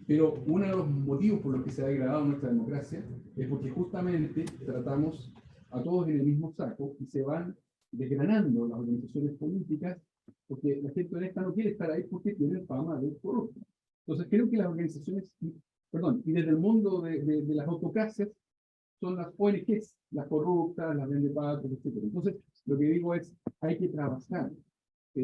Pero uno de los motivos por los que se ha degradado nuestra democracia es porque justamente tratamos a todos en el mismo saco y se van desgranando las organizaciones políticas porque la gente honesta no quiere estar ahí porque tiene fama de corrupta. Entonces creo que las organizaciones, perdón, y desde el mundo de las autocracias son las ONGs, las corruptas, las vendepatrias, etc. Entonces lo que digo es, hay que trabajar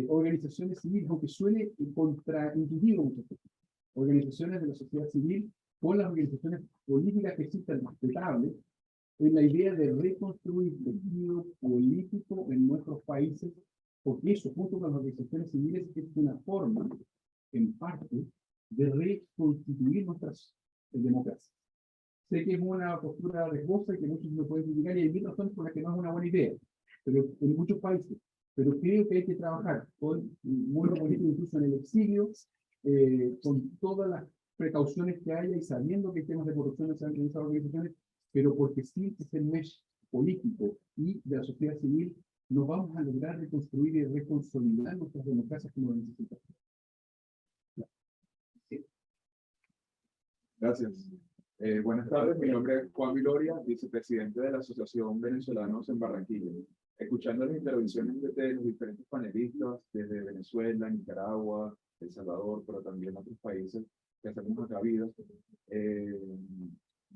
organizaciones civiles, aunque suene contraintuitivo muchas veces, organizaciones de la sociedad civil con las organizaciones políticas que existen respetables, en la idea de reconstruir tejido político en nuestros países, porque eso, junto con las organizaciones civiles, es una forma, en parte, de reconstituir nuestras democracias. Sé que es una postura riesgosa y que muchos me pueden criticar, y hay mil razones por las que no es una buena idea, pero en muchos países. Pero creo que hay que trabajar con mundo político, incluso en el exilio, con todas las precauciones que haya y sabiendo que temas de corrupción se han en esas organizaciones, pero porque sí es el mesh político y de la sociedad civil, nos vamos a lograr reconstruir y reconsolidar nuestras democracias como lo necesitamos. Gracias. Buenas tardes, mi nombre es Juan Viloria, vicepresidente de la Asociación Venezolanos en Barranquilla. Escuchando las intervenciones de los diferentes panelistas desde Venezuela, Nicaragua, El Salvador, pero también otros países que hacemos acá vida,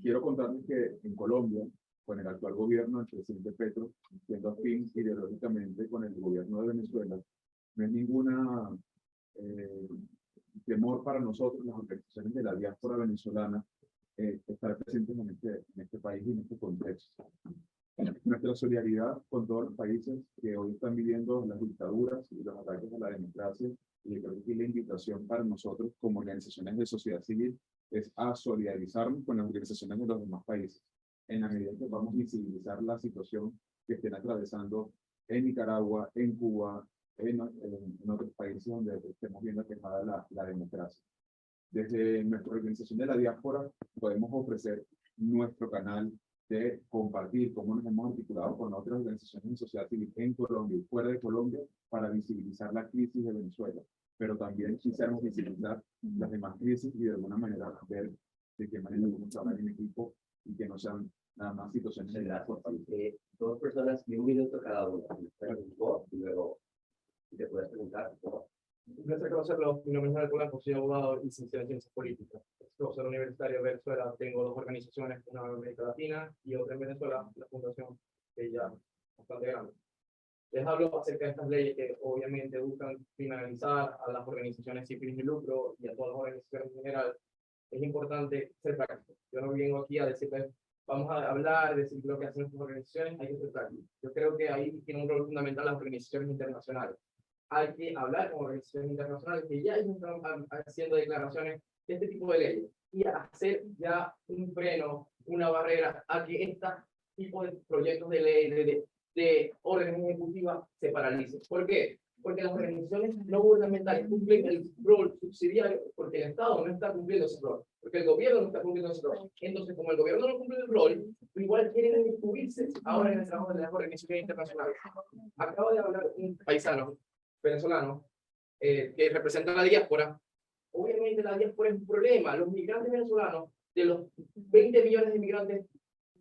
quiero contarles que en Colombia, con el actual gobierno del presidente Petro, siendo afín ideológicamente con el gobierno de Venezuela, no es ninguna temor para nosotros, las organizaciones de la diáspora venezolana, estar presentes en este país y en este contexto. Nuestra solidaridad con todos los países que hoy están viviendo las dictaduras y los ataques a la democracia, y creo que la invitación para nosotros como organizaciones de sociedad civil es a solidarizarnos con las organizaciones de los demás países, en la medida que vamos a visibilizar la situación que estén atravesando en Nicaragua, en Cuba, en otros países donde estemos viendo quejada la democracia. Desde nuestra organización de la diáspora podemos ofrecer nuestro canal de compartir cómo nos hemos articulado con otras organizaciones de sociedad civil en Colombia y fuera de Colombia para visibilizar la crisis de Venezuela, pero también quisiéramos visibilizar las demás crisis y de alguna manera ver de qué manera podemos trabajar en equipo y que no sean nada más situaciones de Gracias. Dos personas y un minuto cada uno. Y luego te puedes preguntar. Un placer conocerlo. Mi nombre es Manuel Blanco, soy abogado y licenciado en Ciencias Políticas. Profesor universitario de Venezuela, tengo dos organizaciones, una en América Latina y otra en Venezuela, la Fundación, que ya es bastante grande. Les hablo acerca de estas leyes que obviamente buscan criminalizar a las organizaciones sin fines de lucro y a todas las organizaciones en general. Es importante ser práctico. Yo no vengo aquí a decirles, vamos a hablar, decir lo que hacen nuestras organizaciones, hay que ser práctico. Yo creo que ahí tiene un rol fundamental las organizaciones internacionales. Hay que hablar con organizaciones internacionales que ya están haciendo declaraciones de este tipo de leyes y hacer ya un freno, una barrera a que este tipo de proyectos de ley, de órdenes ejecutivas se paralicen. ¿Por qué? Porque las organizaciones no gubernamentales cumplen el rol subsidiario porque el Estado no está cumpliendo ese rol, porque el gobierno no está cumpliendo ese rol. Entonces, como el gobierno no cumple el rol, igual quieren incluirse ahora en el trabajo de las organizaciones internacionales. Acaba de hablar un paisano venezolano que representa la diáspora. Obviamente la diáspora es un problema. Los migrantes venezolanos, de los 20 millones de migrantes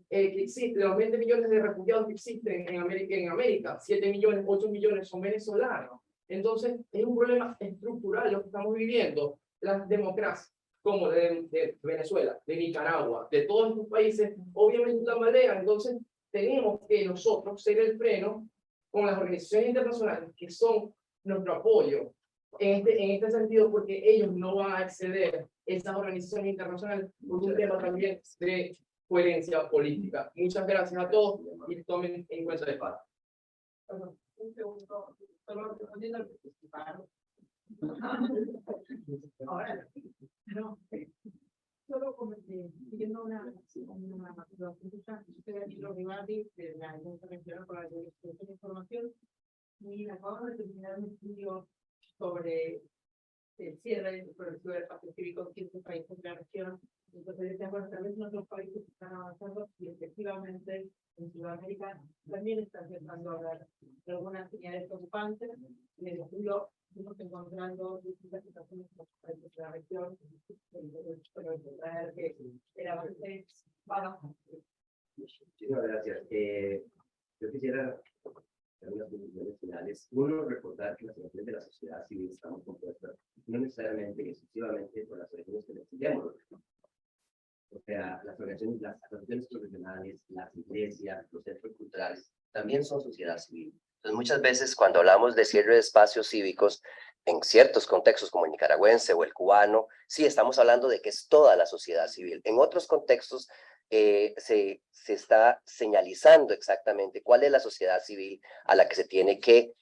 que existen, de los 20 millones de refugiados que existen en América, 7 millones, 8 millones son venezolanos. Entonces es un problema estructural lo que estamos viviendo. Las democracias, como de Venezuela, de Nicaragua, de todos estos países, obviamente tambalean. Entonces tenemos que nosotros ser el freno con las organizaciones internacionales que son nuestro apoyo en este sentido, porque ellos no van a acceder, esas organizaciones internacionales, por un tema también de coherencia política. Muchas gracias a todos y tomen en cuenta de paz. Un segundo, solo respondiendo al participar. Ahora, no, solo siguiendo una pregunta, estoy aquí en Rivadi, de la Internacional para la Distribución de Información, y acabamos de terminar un estudio sobre el cierre del progresivo del espacio cívico en 15 países de la región. Entonces decíamos, bueno, tal vez en otros países están avanzando y efectivamente en Sudamérica también está empezando a haber algunas pero traer que el avance va. Muchísimas gracias. Yo quisiera hacer unas conclusiones finales. Uno, recordar que las organizaciones de la sociedad civil estamos compuestas no necesariamente y exclusivamente por las organizaciones que necesitamos. O sea, las asociaciones profesionales, las iglesias, los centros culturales, también son sociedad civil. Entonces, muchas veces cuando hablamos de cierre de espacios cívicos, en ciertos contextos como el nicaragüense o el cubano, sí estamos hablando de que es toda la sociedad civil. En otros contextos se está señalizando exactamente cuál es la sociedad civil a la que se tiene que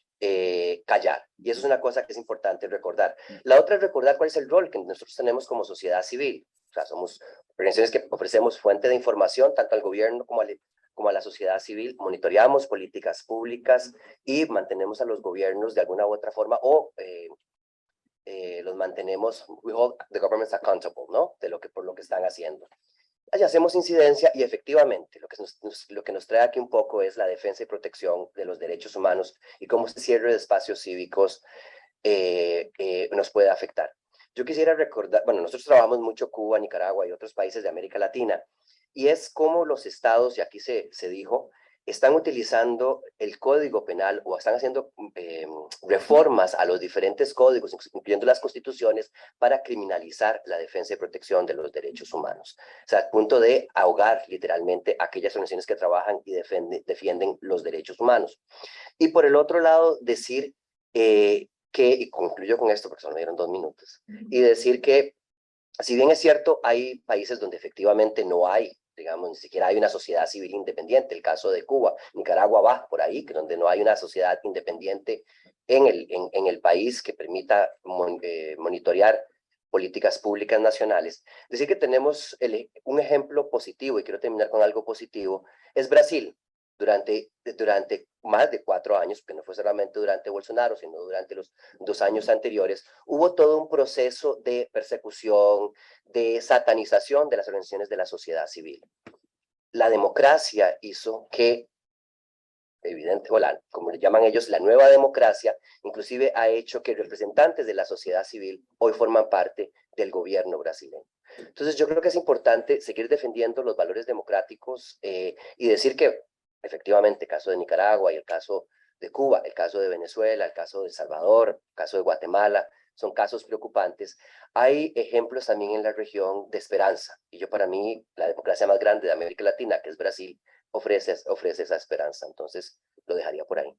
callar. Y eso es una cosa que es importante recordar. La otra es recordar cuál es el rol que nosotros tenemos como sociedad civil. O sea, somos organizaciones que ofrecemos fuente de información tanto al gobierno como a la sociedad civil, monitoreamos políticas públicas y mantenemos a los gobiernos de alguna u otra forma o los mantenemos, we hold the governments accountable, ¿no? Por lo que están haciendo. Allá hacemos incidencia y efectivamente lo que nos trae aquí un poco es la defensa y protección de los derechos humanos y cómo este cierre de espacios cívicos nos puede afectar. Yo quisiera recordar, bueno, nosotros trabajamos mucho Cuba, Nicaragua y otros países de América Latina, y es como los estados, y aquí se dijo, están utilizando el código penal o están haciendo reformas a los diferentes códigos, incluyendo las constituciones, para criminalizar la defensa y protección de los derechos humanos. O sea, al punto de ahogar literalmente a aquellas organizaciones que trabajan y defienden los derechos humanos. Y por el otro lado, decir y concluyo con esto porque solo me dieron 2 minutos, y decir que si bien es cierto, hay países donde efectivamente no hay, digamos, ni siquiera hay una sociedad civil independiente, el caso de Cuba, Nicaragua va por ahí, donde no hay una sociedad independiente en el país que permita monitorear políticas públicas nacionales. Decir que tenemos un ejemplo positivo, y quiero terminar con algo positivo, es Brasil. Durante más de 4 años, que no fue solamente durante Bolsonaro, sino durante los 2 años anteriores, hubo todo un proceso de persecución, de satanización de las organizaciones de la sociedad civil. La democracia hizo que, como le llaman ellos, la nueva democracia, inclusive ha hecho que representantes de la sociedad civil hoy forman parte del gobierno brasileño. Entonces yo creo que es importante seguir defendiendo los valores democráticos y decir que efectivamente, el caso de Nicaragua y el caso de Cuba, el caso de Venezuela, el caso de El Salvador, el caso de Guatemala, son casos preocupantes. Hay ejemplos también en la región de esperanza. Y para mí, la democracia más grande de América Latina, que es Brasil, ofrece esa esperanza. Entonces, lo dejaría por ahí.